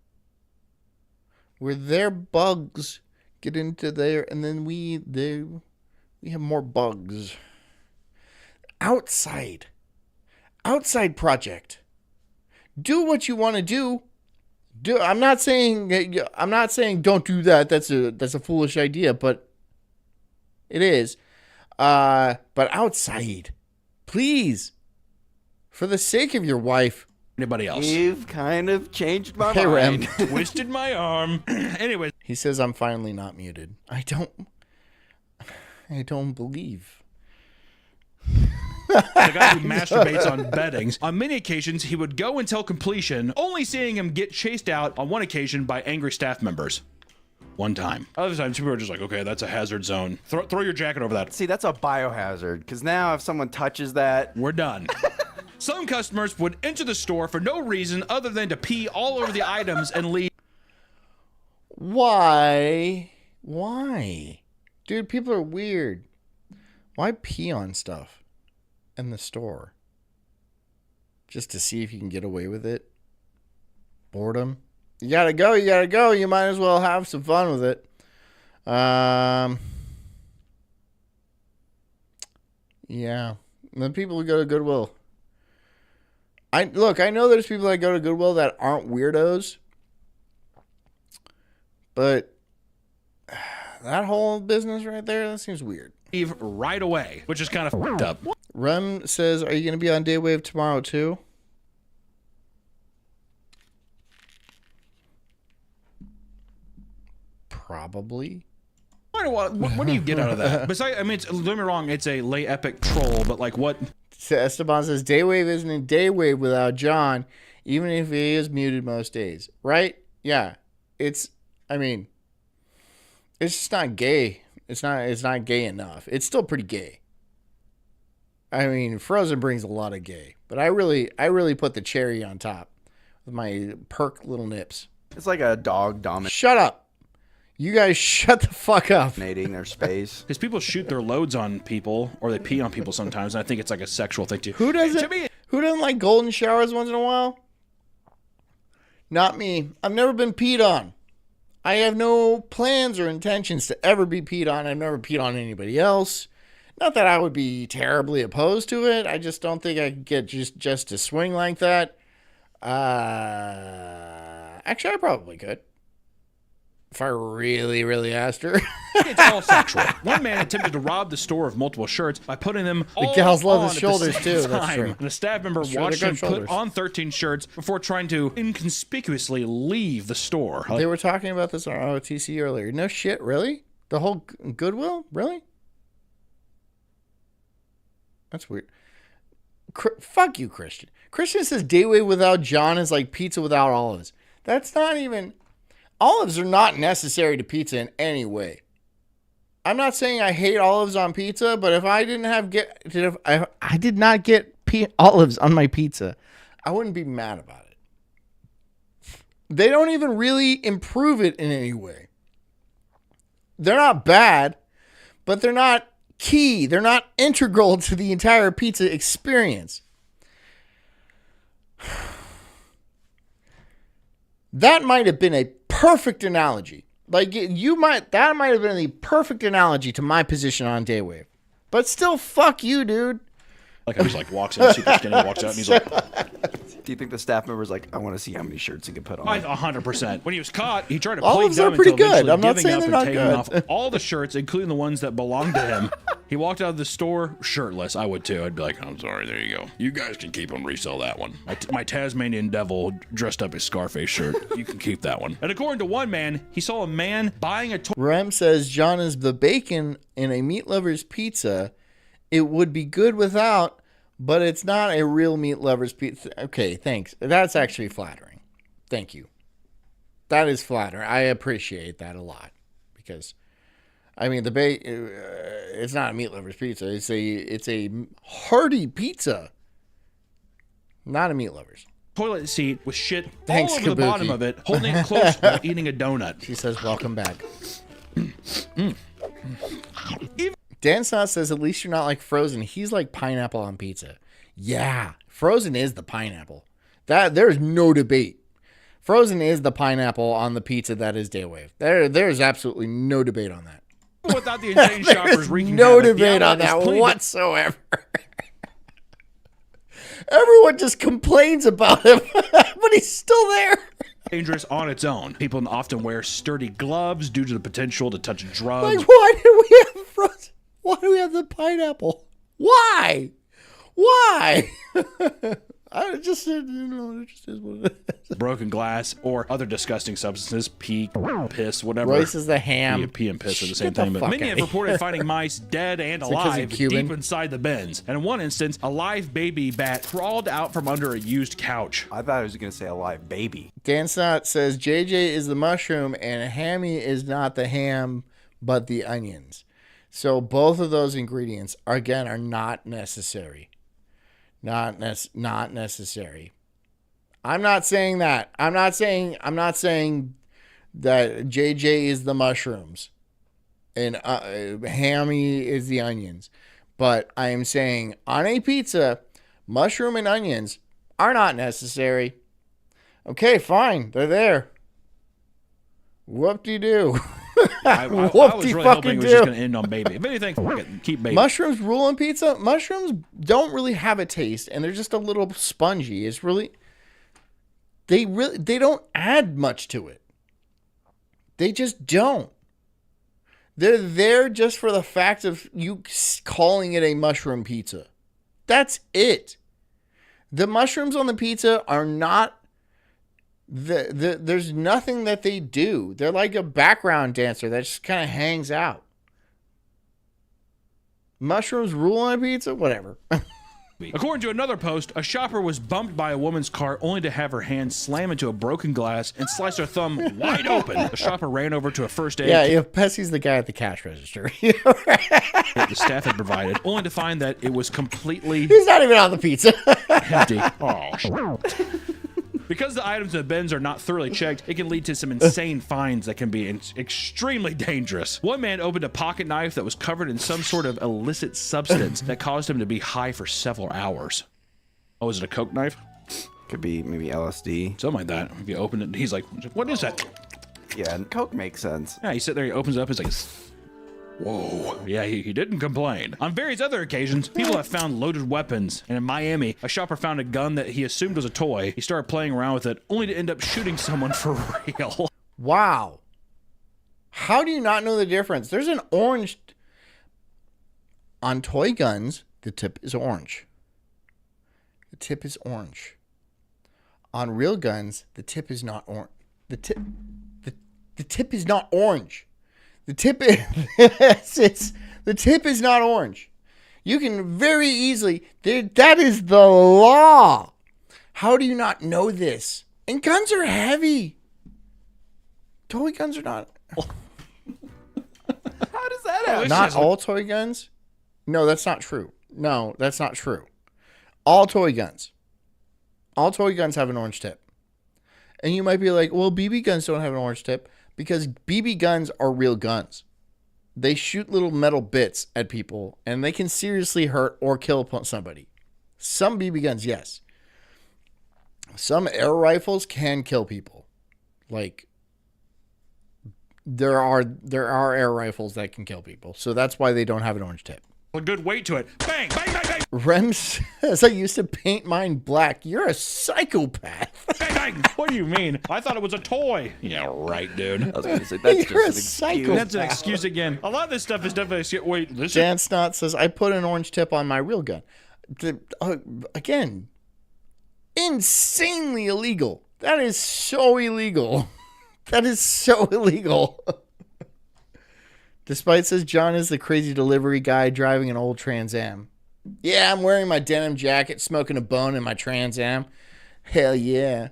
Where their bugs get into there, and then we have more bugs. Outside project. Do what you want to do. I'm not saying don't do that. That's a foolish idea, but it is. But outside, please, for the sake of your wife. Anybody else? You've kind of changed my Hey, Rem. mind. Twisted my arm. Anyways. He says I'm finally not muted. I don't believe. The guy who masturbates on beddings. On many occasions, he would go until completion, only seeing him get chased out on one occasion by angry staff members. One time. Other times, people are just like, okay, that's a hazard zone. Throw your jacket over that. See, that's a biohazard, because now if someone touches that... We're done. Some customers would enter the store for no reason other than to pee all over the items and leave. Why? Dude, people are weird. Why pee on stuff in the store? Just to see if you can get away with it? Boredom? You gotta go. You might as well have some fun with it. Yeah. The people who go to Goodwill. I know there's people that go to Goodwill that aren't weirdos. But that whole business right there, that seems weird. Leave right away, which is kind of fucked up. Rem says, are you going to be on Daywave tomorrow too? Probably. What do you get out of that? Besides, I mean, don't get me wrong, it's a lay epic troll, but like what? Esteban says, Daywave isn't in Daywave without John, even if he is muted most days. Right? Yeah. It's just not gay. It's not gay enough. It's still pretty gay. I mean, Frozen brings a lot of gay, but I really put the cherry on top with my perk little nips. It's like a dog Shut up. You guys shut the fuck up. dominating their space. Because people shoot their loads on people, or they pee on people sometimes, and I think it's like a sexual thing too. Who doesn't like golden showers once in a while? Not me. I've never been peed on. I have no plans or intentions to ever be peed on. I've never peed on anybody else. Not that I would be terribly opposed to it. I just don't think I could get just to swing like that. Actually, I probably could. If I really, really asked her. It's all sexual. One man attempted to rob the store of multiple shirts by putting them all gals love on the at shoulders, same too. time. That's true. And a staff member That's true. watched They got him shoulders. put on 13 shirts before trying to inconspicuously leave the store. They were talking about this on OTC earlier. No shit, really? The whole Goodwill? Really? That's weird. Fuck you, Christian. Christian says Daywave without John is like pizza without olives. That's not even... Olives are not necessary to pizza in any way. I'm not saying I hate olives on pizza, but if I did not get olives on my pizza, I wouldn't be mad about it. They don't even really improve it in any way. They're not bad, but they're not key. They're not integral to the entire pizza experience. That might have been a perfect analogy. That might have been the perfect analogy to my position on Daywave. But still, fuck you, dude. Like I just like walks in super skinny, walks out, and he's like, Do you think the staff member's like, I want to see how many shirts he can put on? 100%. When he was caught, he tried to Olives play are dumb pretty until good. eventually I'm not giving saying up they're and not taking good. off all the shirts, including the ones that belonged to him. He walked out of the store shirtless. I would too. I'd be like, I'm sorry, there you go. You guys can keep them, resell that one. my Tasmanian devil dressed up as Scarface shirt. You can keep that one. And according to one man, he saw a man buying a toy. Rem says John is the bacon in a meat lover's pizza. It would be good without, but it's not a real meat lover's pizza. Okay, thanks. That's actually flattering. Thank you. That is flattering. I appreciate that a lot because, I mean, it's not a meat lover's pizza. It's a hearty pizza, not a meat lover's. Toilet seat with shit Thanks, all over the Kabuki. bottom of it, holding it close while eating a donut. She says, welcome back. Dan Snot says, at least you're not like Frozen. He's like pineapple on pizza. Yeah, Frozen is the pineapple. There's no debate. Frozen is the pineapple on the pizza that is Daywave. There's absolutely no debate on that. Without the insane shoppers wreaking No havoc, the debate on outlet is that clean. whatsoever. Everyone just complains about him, but he's still there. Dangerous on its own. People often wear sturdy gloves due to the potential to touch drugs. Like, why do we have Frozen? Why do we have the pineapple? Why? I just said, it just is what it is. Broken glass, or other disgusting substances, pee, piss, whatever. Royce is the ham. Pee and piss are the Get same the thing, but fuck many have outta reported here. finding mice dead and it 'cause he's alive Cuban? deep inside the bins. And in one instance, a live baby bat crawled out from under a used couch. I thought I was going to say a live baby. Dan Snot says JJ is the mushroom and Hammy is not the ham, but the onions. So both of those ingredients are not necessary. Not necessary. I'm not saying that. I'm not saying that JJ is the mushrooms and Hammy is the onions. But I am saying on a pizza, mushroom and onions are not necessary. Okay, fine. They're there. Whoop-de-doo. I was really hoping it was just going to end on baby. If anything, fuck it, keep baby. Mushrooms rule on pizza. Mushrooms don't really have a taste, and they're just a little spongy. It's really, they don't add much to it. They just don't. They're there just for the fact of you calling it a mushroom pizza. That's it. The mushrooms on the pizza are not. There's nothing that they do. They're like a background dancer that just kind of hangs out. Mushrooms rule on a pizza? Whatever. According to another post, a shopper was bumped by a woman's cart only to have her hand slam into a broken glass and slice her thumb wide open. The shopper ran over to a first aid kit Yeah, Pessy's the guy at the cash register. the staff had provided, only to find that it was completely He's not even on the pizza. empty. Oh, because the items in the bins are not thoroughly checked, it can lead to some insane finds that can be extremely dangerous. One man opened a pocket knife that was covered in some sort of illicit substance that caused him to be high for several hours. Oh, is it a Coke knife? Could be maybe LSD. Something like that. If you open it, he's like, what is that? Yeah, and Coke makes sense. Yeah, he sit there, he opens it up, he's like, whoa. Yeah, he didn't complain. On various other occasions, people have found loaded weapons. And in Miami, a shopper found a gun that he assumed was a toy. He started playing around with it, only to end up shooting someone for real. Wow. How do you not know the difference? There's an orange. On toy guns, the tip is orange. The tip is orange. On real guns, the tip is not orange. The tip is not orange. The tip is the tip is not orange. You can very easily, that is the law. How do you not know this? And guns are heavy. Toy guns are not. How does that happen? Not all toy guns? No, that's not true. No, that's not true. All toy guns. All toy guns have an orange tip. And you might be like, well, BB guns don't have an orange tip. Because BB guns are real guns. They shoot little metal bits at people, and they can seriously hurt or kill somebody. Some BB guns, yes. Some air rifles can kill people. Like, there are air rifles that can kill people. So that's why they don't have an orange tip. A good weight to it. Bang, bang, bang, bang, Rem says, I used to paint mine black. You're a psychopath. bang, bang. What do you mean? I thought it was a toy. Yeah, right, dude. I was going to say, that's You're a just an excuse. psycho. That's an excuse again. A lot of this stuff is definitely, wait, this is... Dan Snot says, I put an orange tip on my real gun. Again, insanely illegal. That is so illegal. That is so illegal. Despite says John is the crazy delivery guy driving an old Trans Am. Yeah, I'm wearing my denim jacket, smoking a bone in my Trans Am. Hell yeah.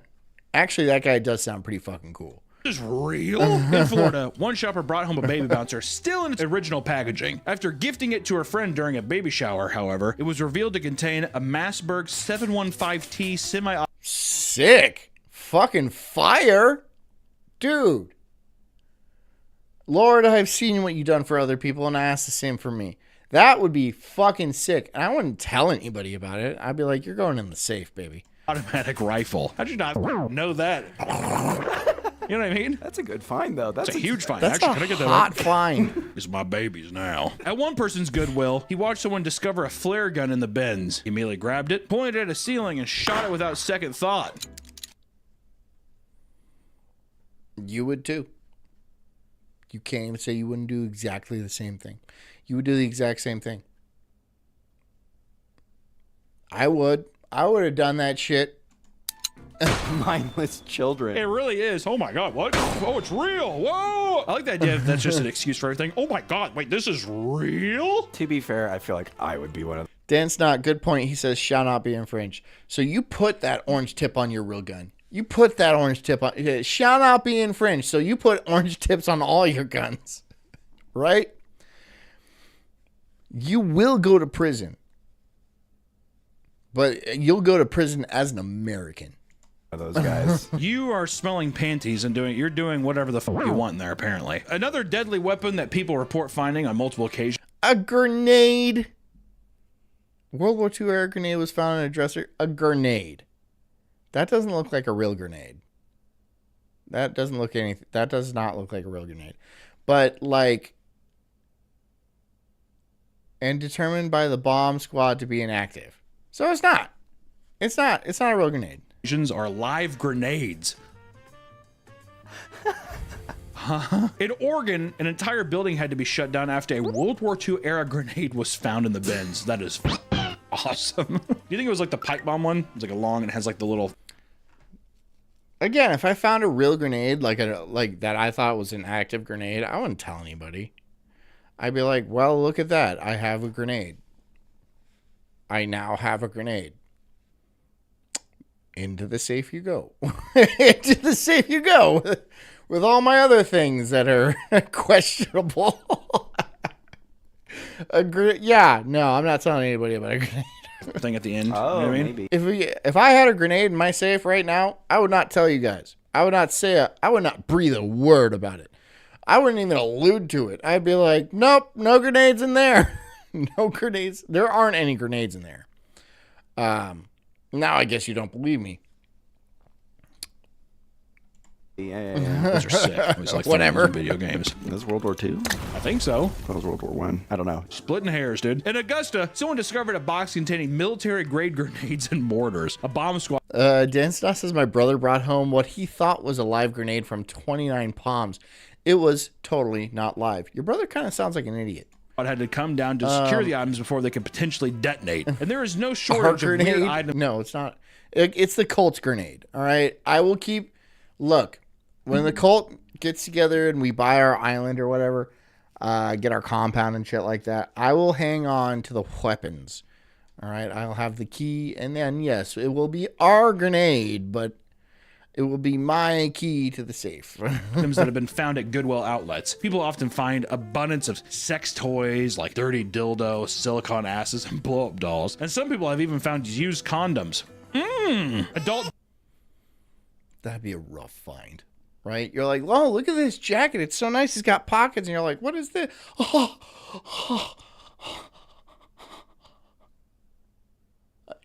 Actually, that guy does sound pretty fucking cool. Is real? In Florida, one shopper brought home a baby bouncer still in its original packaging. After gifting it to her friend during a baby shower, however, it was revealed to contain a Massberg 715T semi. Sick. Fucking fire. Dude. Lord, I've seen what you've done for other people, and I ask the same for me. That would be fucking sick. And I wouldn't tell anybody about it. I'd be like, you're going in the safe, baby. Automatic rifle. How'd you not know that? You know what I mean? That's a good find, though. That's a huge find. That's Actually, a can I get that hot up? find. It's my babies now. At one person's Goodwill, he watched someone discover a flare gun in the bins. He immediately grabbed it, pointed it at a ceiling, and shot it without second thought. You would too. You can't even say you wouldn't do exactly the same thing. You would do the exact same thing. I would. I would have done that shit. Mindless children. It really is. Oh my God, what? Oh, it's real. Whoa. I like the idea that's just an excuse for everything. Oh my God, wait, this is real? To be fair, I feel like I would be one of them. Dan Snot, good point. He says, shall not be infringed. So you put that orange tip on your real gun. You put that orange tip on. It shall not be infringed. So you put orange tips on all your guns. Right? You will go to prison. But you'll go to prison as an American. Those guys. You are smelling panties and you're doing whatever the fuck you want in there, apparently. Another deadly weapon that people report finding on multiple occasions. A grenade. World War II era grenade was found in a dresser. A grenade. That doesn't look like a real grenade. That does not look like a real grenade. But like, and determined by the bomb squad to be inactive. So it's not. It's not a real grenade. Are live grenades. In Oregon, an entire building had to be shut down after a World War II era grenade was found in the bins. That is awesome. Do you think it was like the pipe bomb one? It's like a long and it has like the little. Again, if I found a real grenade like that I thought was an active grenade, I wouldn't tell anybody. I'd be like, well, look at that. I have a grenade. I now have a grenade. Into the safe you go. Into the safe you go. With all my other things that are questionable. Yeah, no, I'm not telling anybody about a grenade. Thing at the end. Oh, you know what I mean? maybe. If I had a grenade in my safe right now, I would not tell you guys. I would not breathe a word about it. I wouldn't even allude to it. I'd be like, nope, no grenades in there. No grenades. There aren't any grenades in there. Now I guess you don't believe me. Yeah. Those are sick. It was like Whatever. Video games. That was World War II? I think so. That was World War One. I don't know. Splitting hairs, dude. In Augusta, someone discovered a box containing military-grade grenades and mortars. A bomb squad. Dan Stoss says my brother brought home what he thought was a live grenade from 29 Palms. It was totally not live. Your brother kind of sounds like an idiot. Had to come down to secure the items before they could potentially detonate. And there is no shortage of weird items. No, it's not. It's the Colt's grenade. All right. I will keep. Look, when the Colt gets together and we buy our island or whatever, get our compound and shit like that, I will hang on to the weapons. All right. I'll have the key, and then yes, it will be our grenade, but it will be my key to the safe. Items that have been found at Goodwill outlets. People often find abundance of sex toys like dirty dildo, silicone asses, and blow-up dolls. And some people have even found used condoms. Adult. That'd be a rough find, right? You're like, oh, look at this jacket. It's so nice. It's got pockets. And you're like, what is this?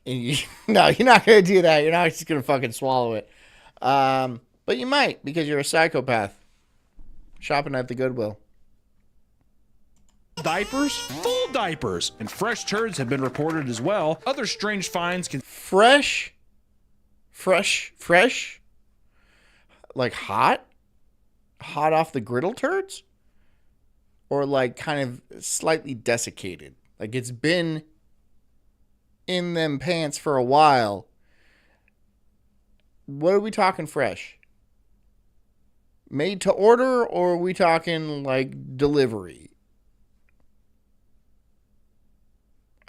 And no, you're not going to do that. You're not just going to fucking swallow it. But you might, because you're a psychopath shopping at the Goodwill. Diapers? Full diapers. And fresh turds have been reported as well. Other strange finds can... Fresh? Like hot? Hot off the griddle turds? Or like kind of slightly desiccated? Like it's been in them pants for a while. What are we talking fresh? Made to order, or are we talking like delivery?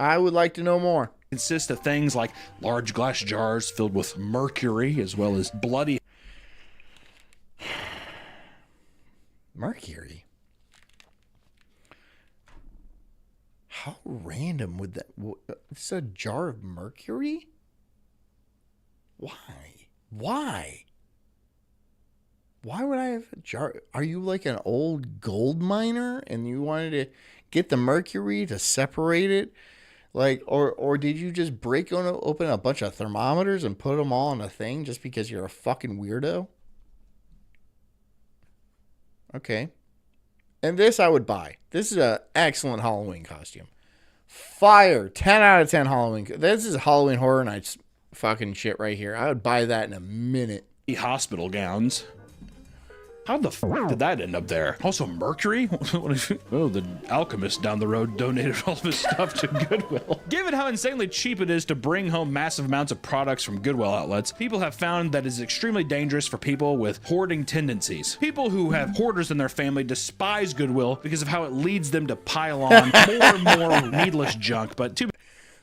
I would like to know more. Consists of things like large glass jars filled with mercury, as well as bloody Mercury? How random would that... It's a jar of mercury? Why? Why? Why would I have a jar? Are you like an old gold miner and you wanted to get the mercury to separate it? Like, or did you just break open a bunch of thermometers and put them all in a thing just because you're a fucking weirdo? Okay. And this I would buy. This is an excellent Halloween costume. Fire. 10 out of 10 Halloween. This is Halloween Horror Nights fucking shit right here. I would buy that in a minute. hospital gowns. How the fuck did that end up there? Also, mercury? Oh, the alchemist down the road donated all of his stuff to Goodwill. Given how insanely cheap it is to bring home massive amounts of products from Goodwill outlets, people have found that it's extremely dangerous for people with hoarding tendencies. People who have hoarders in their family despise Goodwill because of how it leads them to pile on more and more needless junk, but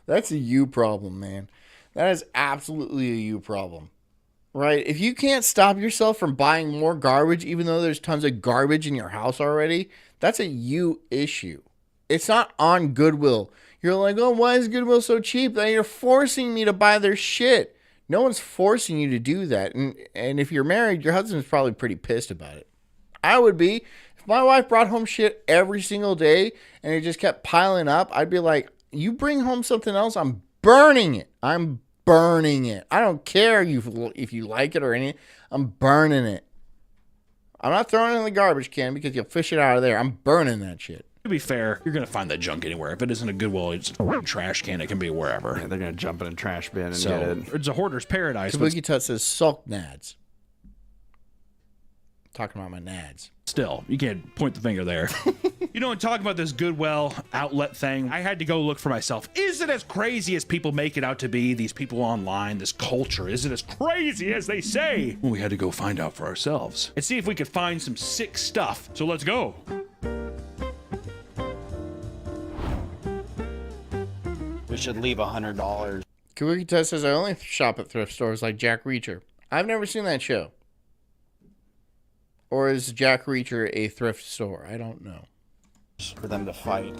that's a you problem, man. That is absolutely a you problem. Right? If you can't stop yourself from buying more garbage, even though there's tons of garbage in your house already, that's a you issue. It's not on Goodwill. You're like, oh, why is Goodwill so cheap? Then you're forcing me to buy their shit. No one's forcing you to do that. And if you're married, your husband's probably pretty pissed about it. I would be. If my wife brought home shit every single day and it just kept piling up, I'd be like, you bring home something else, I'm burning it. I'm burning it. I don't care if you like it or anything. I'm burning it. I'm not throwing it in the garbage can because you'll fish it out of there. I'm burning that shit. to be fair, you're gonna find that junk anywhere. If it isn't a Goodwill, it's a trash can. It can be wherever. Yeah, they're gonna jump in a trash bin and So get it. it's a hoarder's paradise. Kabuki Tut says Sulk nads. Talking about my nads. Still, you can't point the finger there. You know, and talking about this Goodwill outlet thing, I had to go look for myself. Is it as crazy as people make it out to be? These people online, this culture, is it as crazy as they say? Well, we had to go find out for ourselves and see if we could find some sick stuff. So let's go. We should leave $100. Kabuki Tut says I only shop at thrift stores like Jack Reacher. I've never seen that show. Or is Jack Reacher a thrift store? I don't know. For them to fight.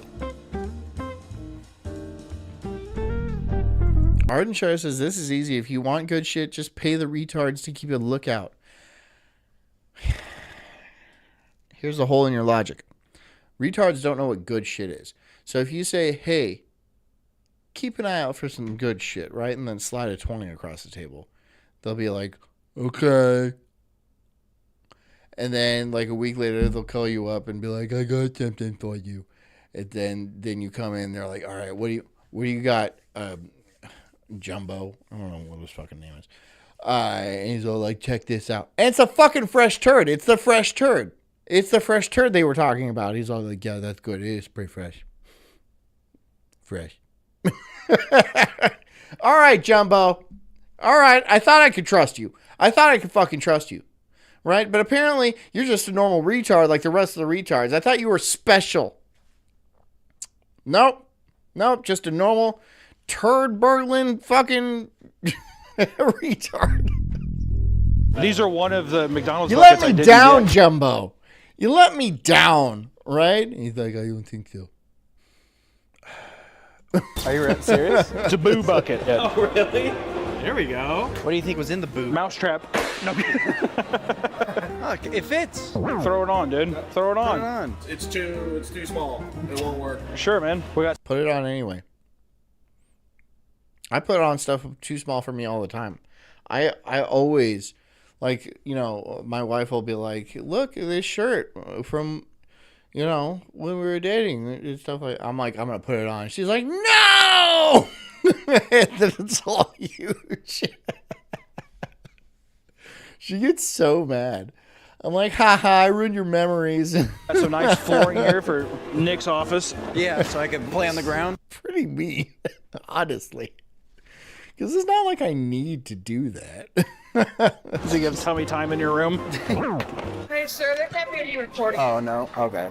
Ardenshire says this is easy. If you want good shit, just pay the retards to keep a lookout. Here's the hole in your logic. Retards don't know what good shit is. So if you say, hey, keep an eye out for some good shit, right? And then slide a 20 across the table. They'll be like, okay. And then, like, a week later, they'll call you up and be like, I got something for you. And then you come in, they're like, all right, what do you got? Jumbo. I don't know what his fucking name is. And he's all like, check this out. And it's a fucking fresh turd. It's the fresh turd. It's the fresh turd they were talking about. He's all like, yeah, that's good. It is pretty fresh. Fresh. All right, Jumbo. All right, I thought I could trust you. I thought I could fucking trust you. Right? But apparently, you're just a normal retard like the rest of the retards. I thought you were special. Nope. Just a normal turd burgling fucking retard. These are one of the McDonald's You let buckets I me didn't down, get. Jumbo. You let me down, right? And he's like, I don't think so. Are you serious? It's a boo bucket. Yeah. Oh, really? There we go. What do you think was in the boot? Mousetrap. No. Look, it fits. Throw it on, dude. Throw it Put it on. on. It's too small. It won't work. Sure, man. We got. Put it on anyway. I put on stuff too small for me all the time. I always, like, you know, my wife will be like, look at this shirt from, you know, when we were dating and stuff like. I'm like, I'm gonna put it on. She's like, no. And then it's all huge. She gets so mad. I'm like, haha, I ruined your memories. Got some nice flooring here for Nick's office. Yeah, so I can play on the ground. Pretty mean, honestly. Because it's not like I need to do that. So you have tummy time in your room. Hey, sir, there can't be any recording. Oh, no. Okay.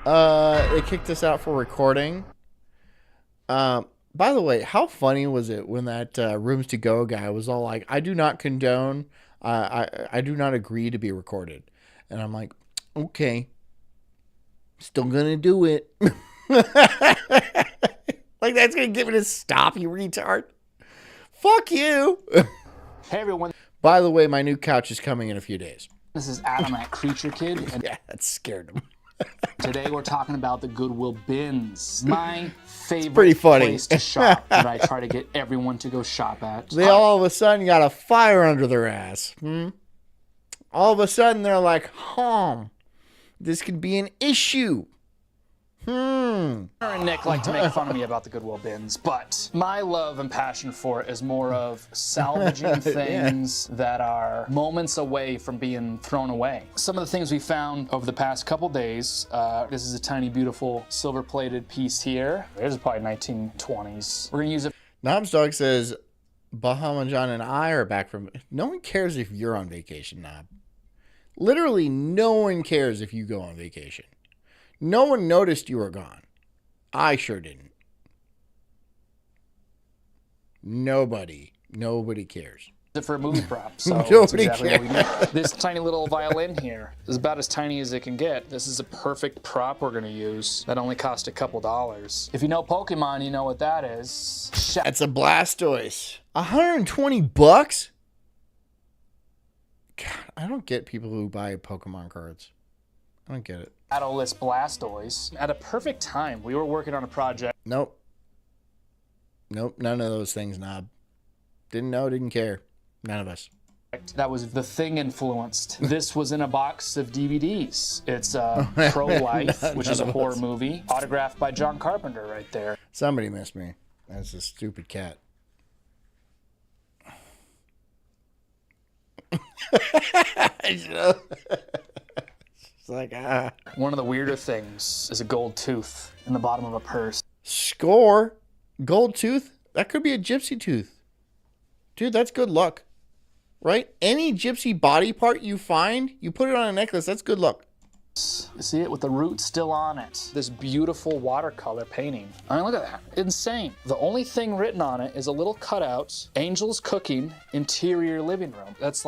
They kicked us out for recording. By the way, how funny was it when that Rooms to Go guy was all like, I do not condone, I do not agree to be recorded. And I'm like, okay, still gonna do it. Like, that's gonna get me to stop, you retard. Fuck you. Hey everyone, By the way, my new couch is coming in a few days. this is Adam at Creature Kid, and Yeah, that scared him. today we're talking about the Goodwill bins. My favorite pretty funny. place to shop that I try to get everyone to go shop at. They all of a sudden got a fire under their ass. All of a sudden they're like, this could be an issue. Her and Nick like to make fun of me about the Goodwill bins, but my love and passion for it is more of salvaging things that are moments away from being thrown away. Some of the things we found over the past couple days, this is a tiny, beautiful silver-plated piece here. This is probably 1920s. We're gonna use it. Knobs Dog says, Bahama John and I are back from... No one cares if you're on vacation, Knob. Literally, no one cares if you go on vacation. No one noticed you were gone. I sure didn't. Nobody cares. For a movie prop, so Nobody that's exactly what we need. This tiny little violin here is about as tiny as it can get. This is a perfect prop we're gonna use that only cost a couple dollars. If you know Pokemon, you know what that is. That's a Blastoise. $120? God, I don't get people who buy Pokemon cards. I don't get it. Shadowless Blastoise. At a perfect time, we were working on a project. Nope, none of those things, Knob. Didn't know, didn't care. None of us. That was The Thing influenced. This was in a box of DVDs. It's Pro-Life, which is a horror movie, autographed by John Carpenter right there. Somebody missed me. That's a stupid cat. It's like, One of the weirder things is a gold tooth in the bottom of a purse. Score. Gold tooth? That could be a gypsy tooth. Dude, that's good luck. Right? Any gypsy body part you find, you put it on a necklace, that's good luck. See it with the root still on it. This beautiful watercolor painting. I mean, look at that. Insane. The only thing written on it is a little cutout. Angel's Cooking, interior living room. That's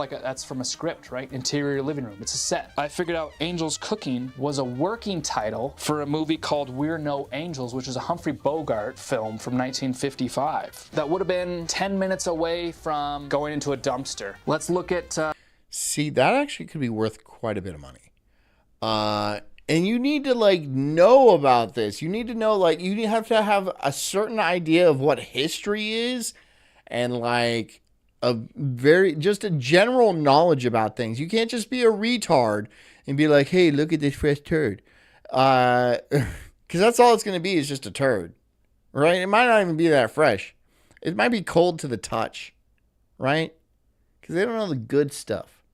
from a script, right? Interior living room. It's a set. I figured out Angel's Cooking was a working title for a movie called We're No Angels, which is a Humphrey Bogart film from 1955. That would have been 10 minutes away from going into a dumpster. Let's look at... See, that actually could be worth quite a bit of money. And you need to know about this. You need to know, you have to have a certain idea of what history is and just a general knowledge about things. You can't just be a retard and be like, hey, look at this fresh turd. Because that's all it's going to be is just a turd, right? It might not even be that fresh. It might be cold to the touch, right? Because they don't know the good stuff.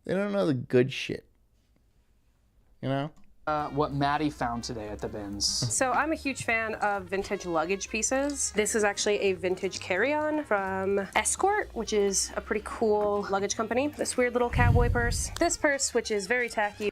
They don't know the good shit. You know? what Maddie found today at the bins. So I'm a huge fan of vintage luggage pieces. This is actually a vintage carry-on from Escort, which is a pretty cool luggage company. This weird little cowboy purse. This purse, which is very tacky.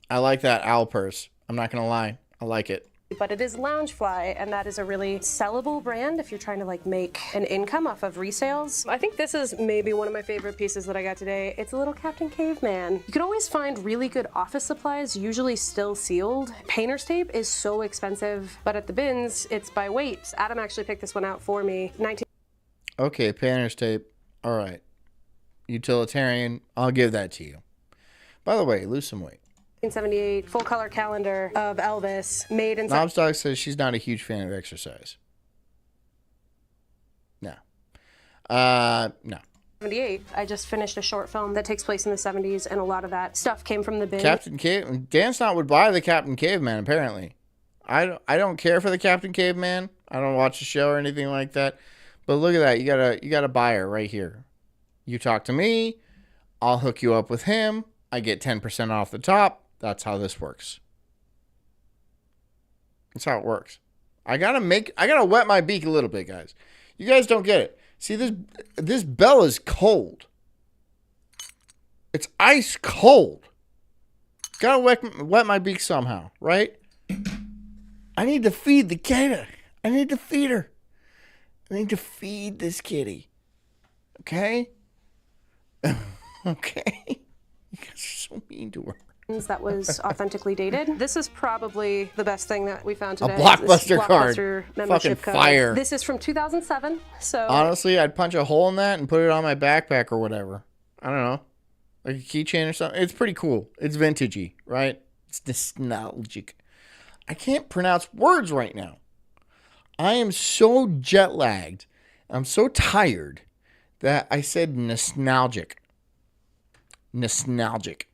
I like that owl purse. I'm not gonna lie. I like it. But it is Loungefly, and that is a really sellable brand if you're trying to make an income off of resales. I think this is maybe one of my favorite pieces that I got today. It's a little Captain Caveman. You can always find really good office supplies, usually still sealed. Painter's tape is so expensive, but at the bins, it's by weight. Adam actually picked this one out for me. Okay, painter's tape. All right. Utilitarian. I'll give that to you. By the way, lose some weight. 1978 full color calendar of Elvis made in... Knobstock says she's not a huge fan of exercise. No. No. 78. I just finished a short film that takes place in the 70s, and a lot of that stuff came from the bin. Captain Cave... Dan Snot would buy the Captain Caveman, apparently. I don't care for the Captain Caveman. I don't watch the show or anything like that. But look at that. You got a buyer right here. You talk to me. I'll hook you up with him. I get 10% off the top. That's how this works. That's how it works. I gotta wet my beak a little bit, guys. You guys don't get it. See, this bell is cold. It's ice cold. Gotta wet my beak somehow, right? I need to feed the kitty. I need to feed her. I need to feed this kitty. Okay? Okay? You guys are so mean to her. That was authentically dated. This is probably the best thing that we found A today. Blockbuster card. Membership Fucking code. fire. This is from 2007. So Honestly, I'd punch a hole in that and put it on my backpack or whatever. I don't know. Like a keychain or something. It's pretty cool. It's vintagey, right? It's nostalgic. I can't pronounce words right now. I am so jet lagged. I'm so tired that I said nostalgic. Nostalgic.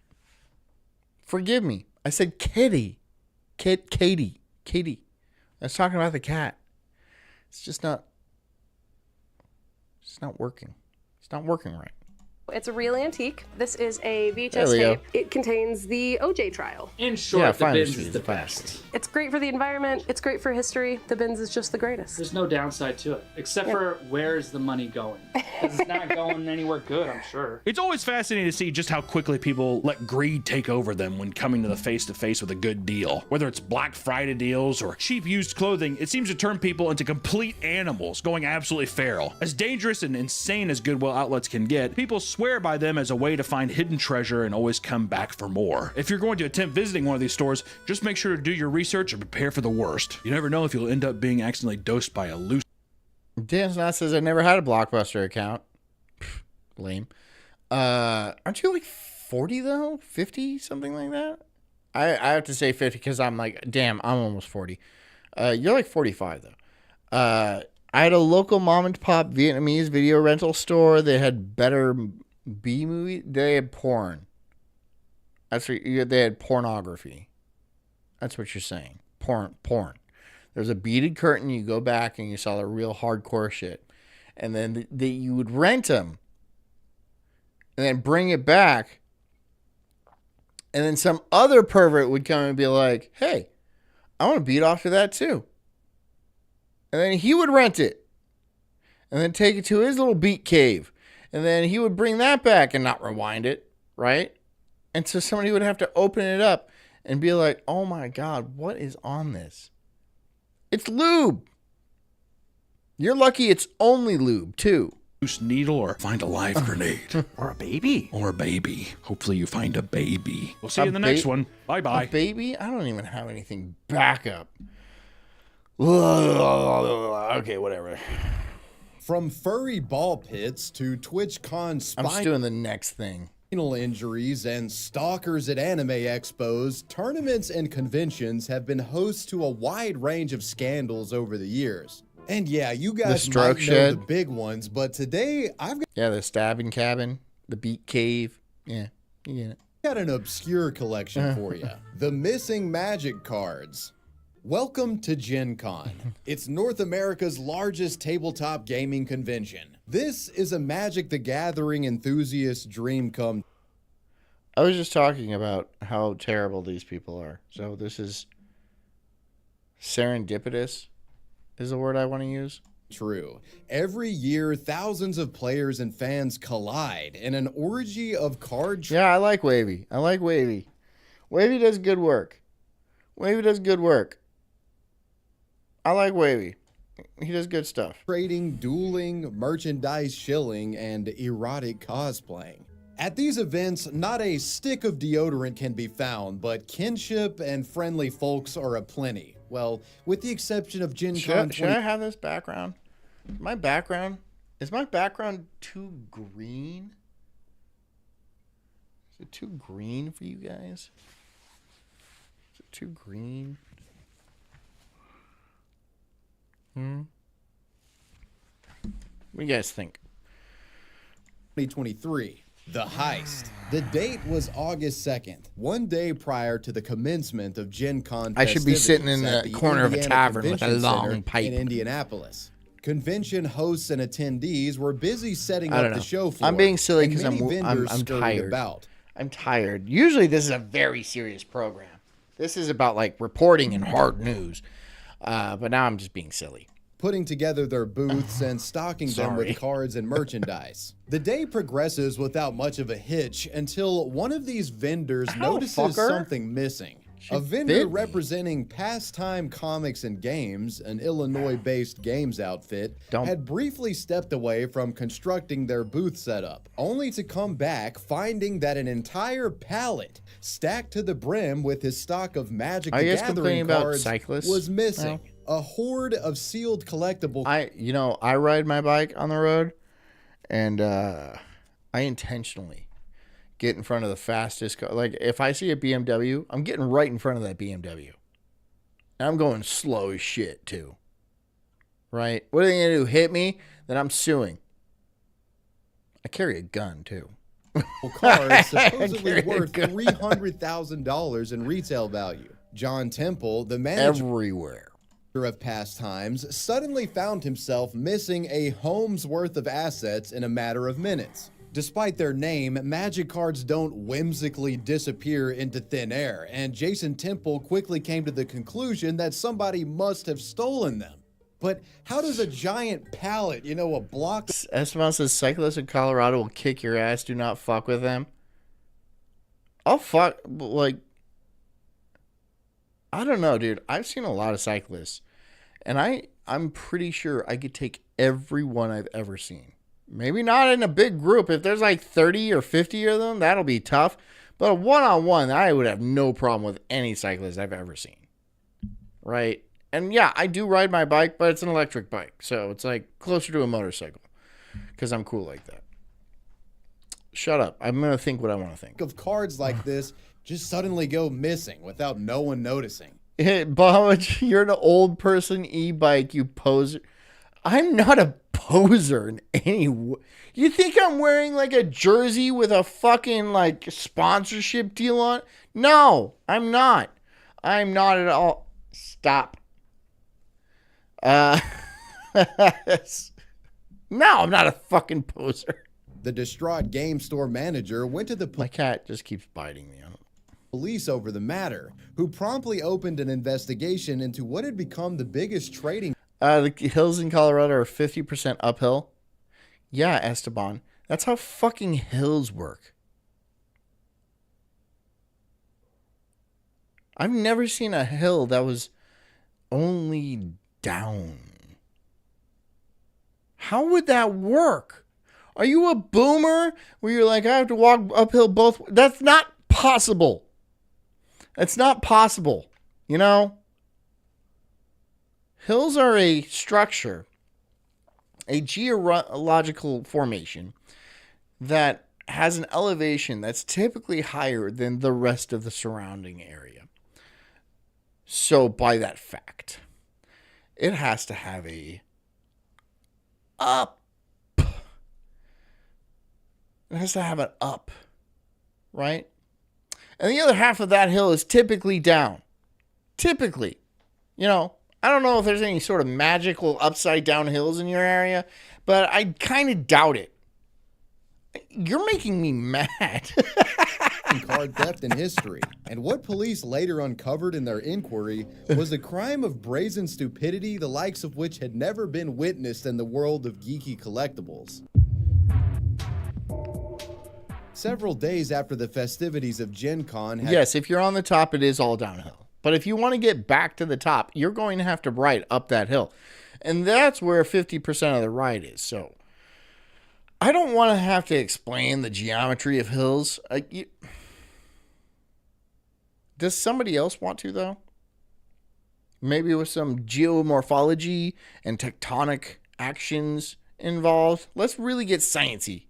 Forgive me. I said kitty. Katie. I was talking about the cat. It's not working. It's not working right. it's a real antique. This is a There VHS we go. tape. It contains the OJ trial. In short, the fine bins industry is is the the best. It's great for the environment. It's great for history. The bins is just the greatest. There's no downside to it, except for where's the money going? 'Cause it's not going anywhere good, I'm sure. It's always fascinating to see just how quickly people let greed take over them when coming to the face-to-face with a good deal. Whether it's Black Friday deals or cheap used clothing, it seems to turn people into complete animals, going absolutely feral. As dangerous and insane as Goodwill outlets can get, people swear by them as a way to find hidden treasure and always come back for more. If you're going to attempt visiting one of these stores, just make sure to do your research and prepare for the worst. You never know if you'll end up being accidentally dosed by a loose. Dan Snot says I never had a Blockbuster account. Lame. Aren't you like 40 though? 50? Something like that? I have to say 50 because I'm like, damn, I'm almost 40. You're like 45 though. I had a local mom and pop Vietnamese video rental store. They had better B movie. They had porn. That's what they had pornography. That's what you're saying. Porn. There's a beaded curtain. You go back and you saw the real hardcore shit. And then you would rent them. And then bring it back. And then some other pervert would come and be like, hey, I want to beat off to that too. And then he would rent it. And then take it to his little beat cave. And then he would bring that back and not rewind it. Right? And so somebody would have to open it up and be like, oh my God, what is on this? It's lube. You're lucky it's only lube, too. Loose needle or find a live grenade. Or a baby. Or a baby. Hopefully you find a baby. We'll see you in the next one. Bye-bye. A baby? I don't even have anything backup. Okay, whatever. From furry ball pits to TwitchCon I'm just doing the next thing. spinal injuries and stalkers at anime expos, tournaments and conventions have been host to a wide range of scandals over the years. And yeah, you guys stroke might know shed. the big ones, but today I've Yeah, the stabbing cabin, the beat cave. Yeah, you get it. got an obscure collection for you. The missing magic cards. Welcome to Gen Con. It's North America's largest tabletop gaming convention. This is a Magic the Gathering enthusiast dream come. I was just talking about how terrible these people are. So this is serendipitous is the word I want to use. True. Every year, thousands of players and fans collide in an orgy of card Yeah, I like Wavy. Wavy does good work. I like Wavy. He does good stuff. trading, dueling, merchandise shilling, and erotic cosplaying. At these events, not a stick of deodorant can be found, but kinship and friendly folks are aplenty. Well, with the exception of Gen Con Should I have this background? Is my background too green? Is it too green for you guys? Is it too green? What do you guys think? 2023. The Heist. The date was August 2nd, one day prior to the commencement of Gen Con I should be sitting in festivities the at corner of a Indiana tavern with a Convention long Center pipe. in Indianapolis. Convention hosts and attendees were busy setting I don't up know. the show floor. I'm being silly and because many I'm vendors scurried tired. about. I'm tired. Usually this is a very serious program. This is about like reporting and hard news. But now I'm just being silly. putting together their booths and stocking them Sorry. with cards and merchandise. The day progresses without much of a hitch until one of these vendors notices fucker. something missing. A bit vendor me. representing Pastime Comics and Games, an Illinois-based games outfit, had briefly stepped away from constructing their booth setup, only to come back finding that an entire pallet stacked to the brim with his stock of Magic Are the you guys Gathering complaining about cards cyclists? was missing. No. A horde of sealed collectible I ride my bike on the road, and I intentionally get in front of the fastest car. Like, if I see a BMW, I'm getting right in front of that BMW. And I'm going slow as shit, too. Right? What are they going to do? Hit me? Then I'm suing. I carry a gun, too. cards supposedly worth $300,000 in retail value. John Temple, the manager Everywhere. of Pastimes, suddenly found himself missing a home's worth of assets in a matter of minutes. Despite their name, Magic cards don't whimsically disappear into thin air, and Jason Temple quickly came to the conclusion that somebody must have stolen them. But how does a giant pallet, a block... Esteban says cyclists in Colorado will kick your ass. Do not fuck with them. I'll fuck... Like... I don't know, dude. I've seen a lot of cyclists. And I'm pretty sure I could take every one I've ever seen. Maybe not in a big group. If there's like 30 or 50 of them, that'll be tough. But a one-on-one, I would have no problem with any cyclist I've ever seen. Right? And yeah, I do ride my bike, but it's an electric bike. So it's like closer to a motorcycle. Because I'm cool like that. Shut up. I'm going to think what I want to think. of cards like this just suddenly go missing without no one noticing. But you're an old person e-bike, you poser. I'm not a poser in any way. You think I'm wearing like a jersey with a fucking like sponsorship deal on? No, I'm not. I'm not at all. Stop. No, I'm not a fucking poser. The distraught game store manager went to the My cat just keeps biting me. police over the matter, who promptly opened an investigation into what had become the biggest trading... The hills in Colorado are 50% uphill. Yeah, Esteban. That's how fucking hills work. I've never seen a hill that was only down. How would that work? Are you a boomer where you're like, I have to walk uphill both? That's not possible. That's not possible. You know? Hills are a structure, a geological formation that has an elevation that's typically higher than the rest of the surrounding area. So by that fact, it has to have a up. It has to have an up, right? And the other half of that hill is typically down. Typically, I don't know if there's any sort of magical upside down hills in your area, but I kind of doubt it. You're making me mad. card theft in history, and what police later uncovered in their inquiry was a crime of brazen stupidity the likes of which had never been witnessed in the world of geeky collectibles. Several days after the festivities of Gen Con yes, if you're on the top, it is all downhill. But if you want to get back to the top, you're going to have to ride up that hill. And that's where 50% of the ride is. So I don't want to have to explain the geometry of hills. Does somebody else want to, though? Maybe with some geomorphology and tectonic actions involved. Let's really get sciencey.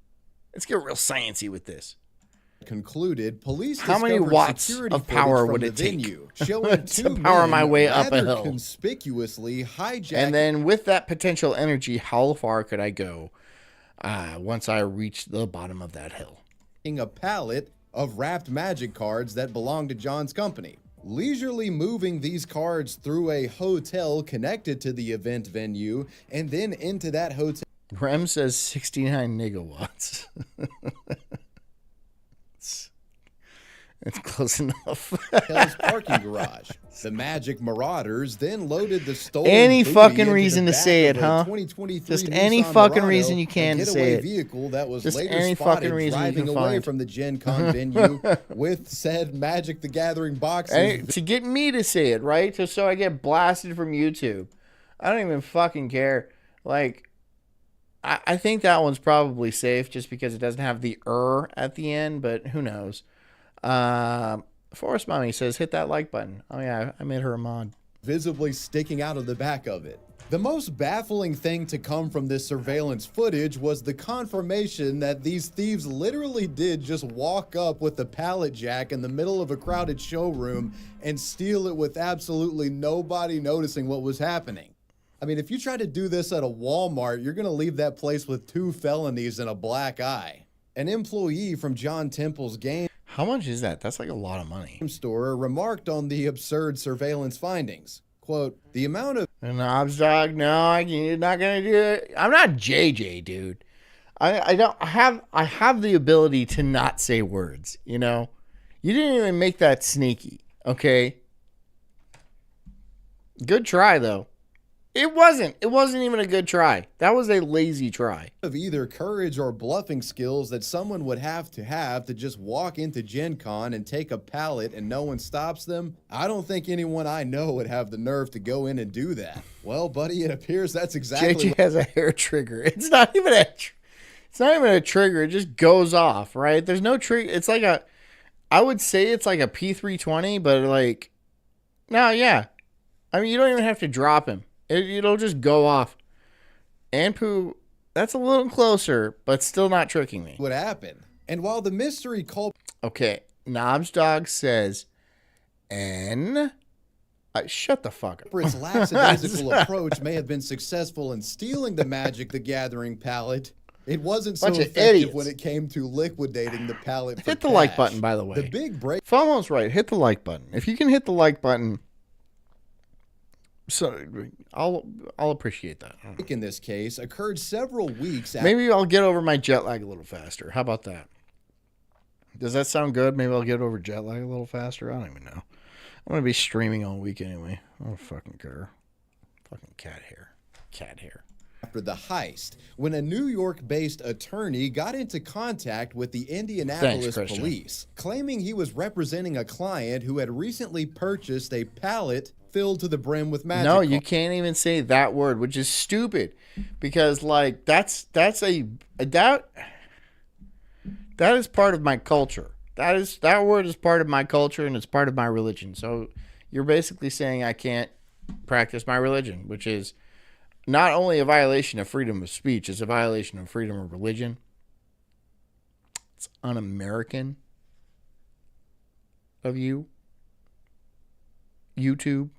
Let's get real sciencey with this. Concluded, police how many watts of power would it take showing to power my way up a hill? Conspicuously hijacked. And then with that potential energy, how far could I go once I reached the bottom of that hill? A pallet of wrapped Magic cards that belonged to John's company. Leisurely moving these cards through a hotel connected to the event venue and then into that hotel. Rem says 69 gigawatts. It's close enough. Hotel's parking garage. The Magic Marauders then loaded the stolen Any booty fucking into the reason to back say of it, a huh? 2023 Just any Nissan fucking Murano, reason you can a to say getaway it. vehicle that was Just later any spotted fucking reason you driving can away find. from the Gen Con venue with said Magic the Gathering boxes. Hey, to get me to say it, right? Just so I get blasted from YouTube. I don't even fucking care. Like, I think that one's probably safe just because it doesn't have the at the end, but who knows? Forest Mommy says, hit that like button. Oh, yeah, I made her a mod. Visibly sticking out of the back of it. The most baffling thing to come from this surveillance footage was the confirmation that these thieves literally did just walk up with the pallet jack in the middle of a crowded showroom and steal it with absolutely nobody noticing what was happening. I mean, if you try to do this at a Walmart, you're going to leave that place with 2 felonies and a black eye. An employee from John Temple's game How much is that? That's like a lot of money. store remarked on the absurd surveillance findings. Quote, the amount of Knobs dog, no, you're not gonna do it. I'm not JJ, dude. I have the ability to not say words, you know? You didn't even make that sneaky, okay? Good try though. It wasn't even a good try. That was a lazy try. of either courage or bluffing skills that someone would have to just walk into Gen Con and take a pallet and no one stops them. I don't think anyone I know would have the nerve to go in and do that. Well, buddy, it appears that's exactly JJ has a hair trigger. It's not even a trigger. It just goes off, right? There's no trigger. It's like I would say it's like a P320, but like, no, yeah. I mean, you don't even have to drop him. It'll just go off. And Pooh, that's a little closer, but still not tricking me. what happened. And while the mystery culprit Okay, Knobs Dog says, shut the fuck up. Culprit's lackadaisical approach may have been successful in stealing the Magic the Gathering pallet, it wasn't so Bunch of effective idiots. when it came to liquidating the pallet for Hit the like cash. button, by the way. The big break FOMO's right. Hit the like button. If you can hit the like button, so I'll appreciate that. in this case occurred several weeks after Maybe I'll get over my jet lag a little faster. How about that? Does that sound good? Maybe I'll get over jet lag a little faster. I don't even know. I'm gonna be streaming all week anyway. I don't fucking care. Fucking cat hair. after the heist, when a New York-based attorney got into contact with the Indianapolis Christian. police, claiming he was representing a client who had recently purchased a pallet filled to the brim with magic. No, you can't even say that word, which is stupid, because like that is part of my culture. That word is part of my culture and it's part of my religion. So you're basically saying I can't practice my religion, which is not only a violation of freedom of speech, it's a violation of freedom of religion. It's un-American of you. YouTube.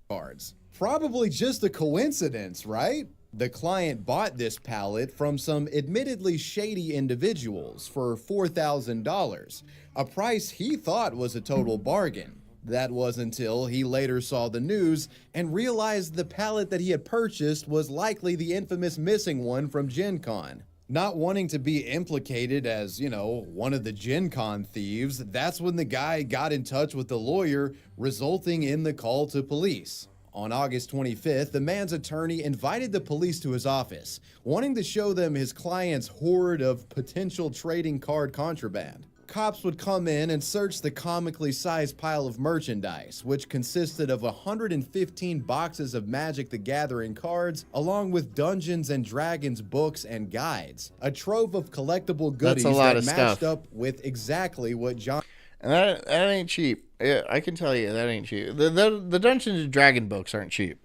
cards. Probably just a coincidence, right? The client bought this pallet from some admittedly shady individuals for $4,000, a price he thought was a total bargain. That was until he later saw the news and realized the pallet that he had purchased was likely the infamous missing one from Gen Con. Not wanting to be implicated as, one of the Gen Con thieves, that's when the guy got in touch with the lawyer, resulting in the call to police. On August 25th, the man's attorney invited the police to his office, wanting to show them his client's hoard of potential trading card contraband. Cops would come in and search the comically sized pile of merchandise, which consisted of 115 boxes of Magic the Gathering cards, along with Dungeons and Dragons books and guides. A trove of collectible goodies that matched up with exactly what John... And that ain't cheap. Yeah, I can tell you that ain't cheap. The Dungeons and Dragon books aren't cheap.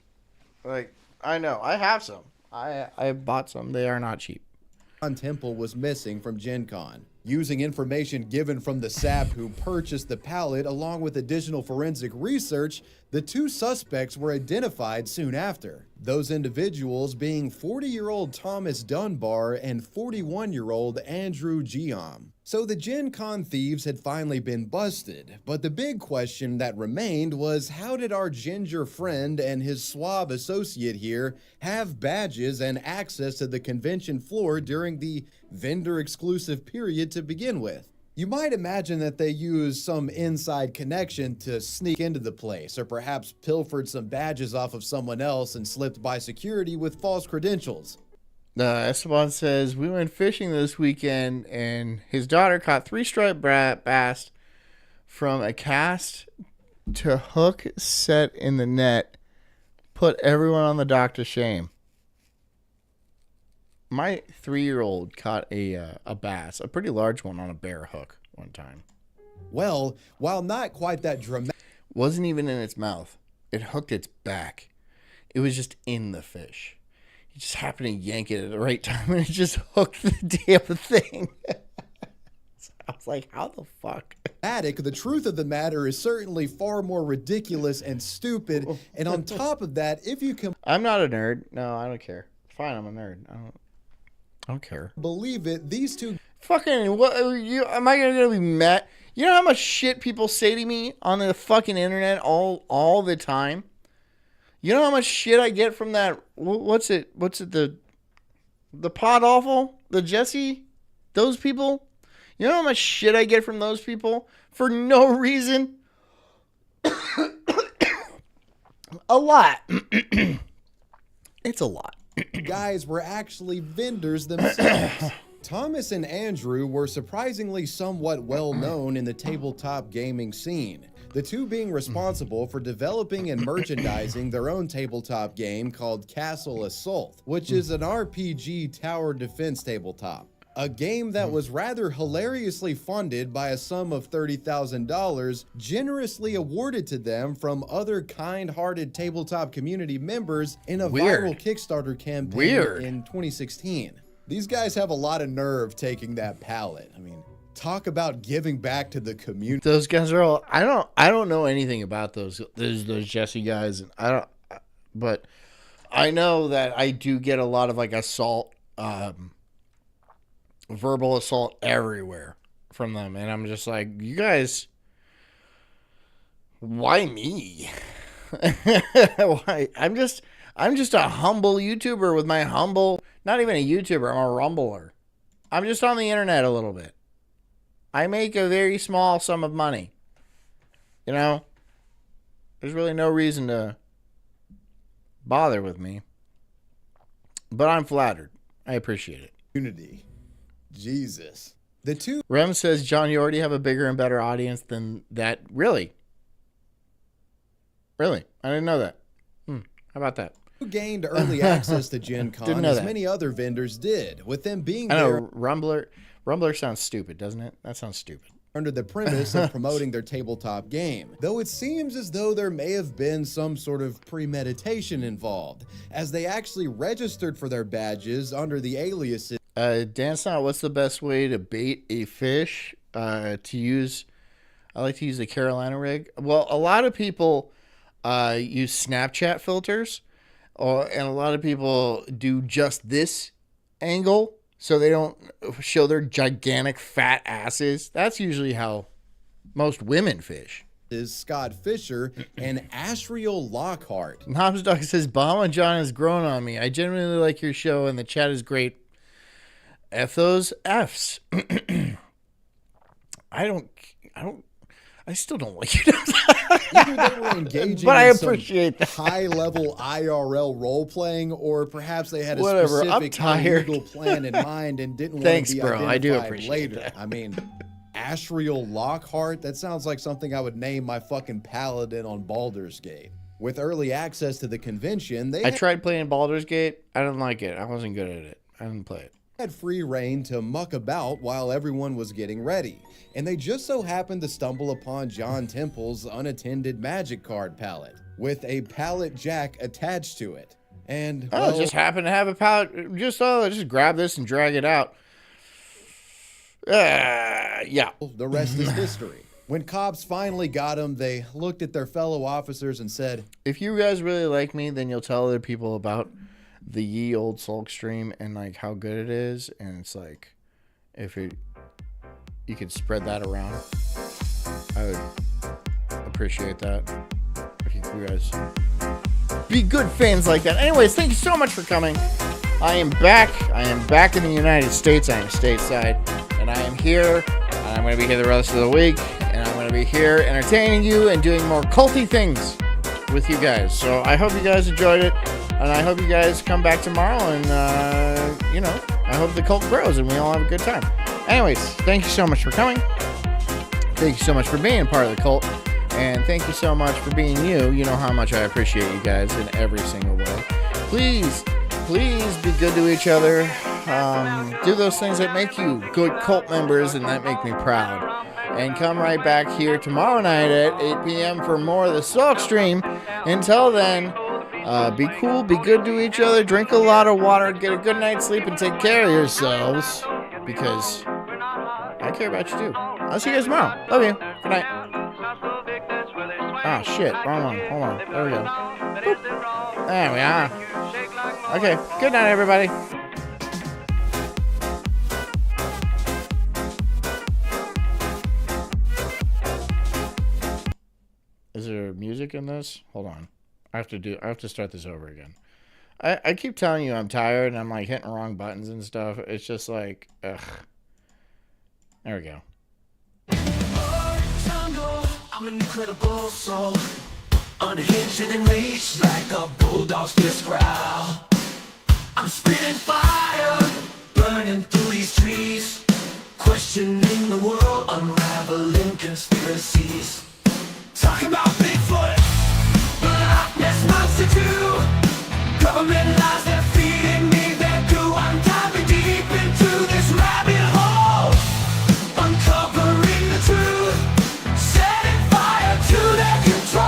Like, I know. I have some. I bought some. They are not cheap. Temple was missing from Gen Con. Using information given from the sap who purchased the pallet along with additional forensic research, the 2 suspects were identified soon after. Those individuals being 40-year-old Thomas Dunbar and 41-year-old Andrew Giam. So the Gen Con thieves had finally been busted, but the big question that remained was, how did our ginger friend and his suave associate here have badges and access to the convention floor during the vendor exclusive period to begin with? You might imagine that they used some inside connection to sneak into the place, or perhaps pilfered some badges off of someone else and slipped by security with false credentials. Esteban says, we went fishing this weekend and his daughter caught 3 striped bass from a cast to hook set in the net. Put everyone on the dock to shame. My 3-year-old caught a bass, a pretty large one, on a bear hook one time. Well, while not quite that dramatic, wasn't even in its mouth. It hooked its back. It was just in the fish. He just happened to yank it at the right time, and it just hooked the damn thing. So I was like, how the fuck? the truth of the matter is certainly far more ridiculous and stupid. And on top of that, if you can... I'm not a nerd. No, I don't care. Fine, I'm a nerd. I don't care. Believe it, these two... Fucking, what, am I gonna be mad? You know how much shit people say to me on the fucking internet all the time? You know how much shit I get from that, what's it, the Pod Awful? The Jesse? Those people? You know how much shit I get from those people? For no reason? A lot. It's a lot. Guys were actually vendors themselves. Thomas and Andrew were surprisingly somewhat well known in the tabletop gaming scene, the two being responsible for developing and merchandising their own tabletop game called Castle Assault, which is an RPG tower defense tabletop. A game that was rather hilariously funded by a sum of $30,000 generously awarded to them from other kind-hearted tabletop community members in a viral Kickstarter campaign in 2016. These guys have a lot of nerve taking that pallet. I mean, talk about giving back to the community. Those guys are all, I don't know anything about those Jesse guys, and but I know that I do get a lot of like assault, verbal assault everywhere from them, and I'm just like, you guys, why me? Why? I'm just a humble YouTuber with my humble, not even a YouTuber, I'm a rumbler. I'm just on the internet a little bit. I make a very small sum of money. You know? There's really no reason to bother with me. But I'm flattered. I appreciate it. Unity. Jesus. The two... Rem says, John, you already have a bigger and better audience than that. Really? Really? I didn't know that. How about that? Who gained early access to Gen Con as many other vendors did, with them being there. Rumbler sounds stupid, doesn't it? That sounds stupid. Under the premise of promoting their tabletop game, though it seems as though there may have been some sort of premeditation involved, as they actually registered for their badges under the aliases. Dan Snot, what's the best way to bait a fish? I like to use the Carolina rig. Well, a lot of people use Snapchat filters. And a lot of people do just this angle so they don't show their gigantic fat asses. That's usually how most women fish. Is Scott Fisher and Ashriel Lockhart. Knobs Dog says, Bahama John has grown on me. I genuinely like your show and the chat is great. F those Fs. I still don't like you. Either they were engaging but I in appreciate some that. high-level IRL role-playing, or perhaps they had a Whatever, specific legal plan in mind and didn't want to be bro. identified I do appreciate later. that. I mean, Ashriel Lockhart, that sounds like something I would name my fucking paladin on Baldur's Gate. With early access to the convention, I tried playing Baldur's Gate. I didn't like it. I wasn't good at it. I didn't play it. Had free reign to muck about while everyone was getting ready, and they just so happened to stumble upon John Temple's unattended magic card palette with a pallet jack attached to it. And well, just happened to have a pallet. Just grab this and drag it out. Yeah. The rest is history. When cops finally got him, they looked at their fellow officers and said, "If you guys really like me, then you'll tell other people about the ye old Sulk stream and like how good it is." And it's like, if you could spread that around, I would appreciate that. If you guys be good fans like that. Anyways, thank you so much for coming. I am back. I am back in the United States. I am stateside, and I am here And I'm going to be here the rest of the week. And I'm going to be here entertaining you and doing more culty things with you guys. So I hope you guys enjoyed it. And I hope you guys come back tomorrow. And, I hope the cult grows and we all have a good time. Anyways, thank you so much for coming. Thank you so much for being part of the cult. And thank you so much for being you. You know how much I appreciate you guys in every single way. Please be good to each other. Do those things that make you good cult members and that make me proud. And come right back here tomorrow night at 8 p.m. for more of the Sulk stream. Until then, be cool, be good to each other, drink a lot of water, get a good night's sleep, and take care of yourselves. Because I care about you too. I'll see you guys tomorrow. Love you. Good night. Ah, shit. Wrong one. Hold on. There we go. Boop. There we are. Okay. Good night, everybody. Is there music in this? Hold on. I have to start this over again. I keep telling you I'm tired and I'm like hitting the wrong buttons and stuff. It's just like, ugh. There we go. I'm an incredible soul, unhinged and enraged like a bulldog's fierce growl. I'm spitting fire, burning through these trees, questioning the world, unraveling conspiracies. Talking about Bigfoot, Loch Ness Monster too, government lies they're feeding me their goo. I'm diving deep into this rabbit hole, uncovering the truth, setting fire to their control.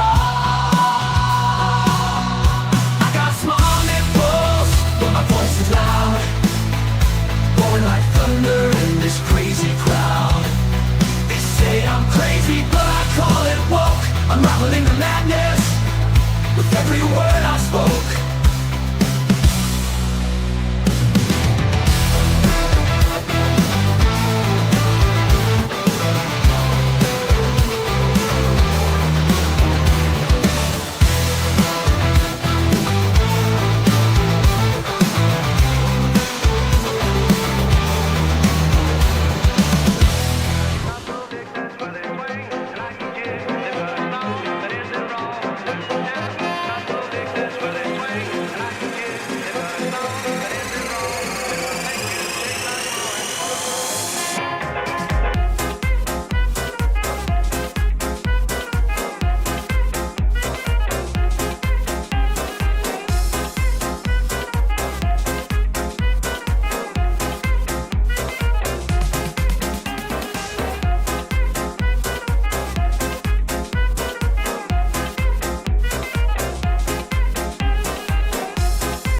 I got small nipples, but my voice is loud, blowing like thunder in this crazy crowd. They say I'm crazy, but I call it woke, unraveling the madness with every word I spoke.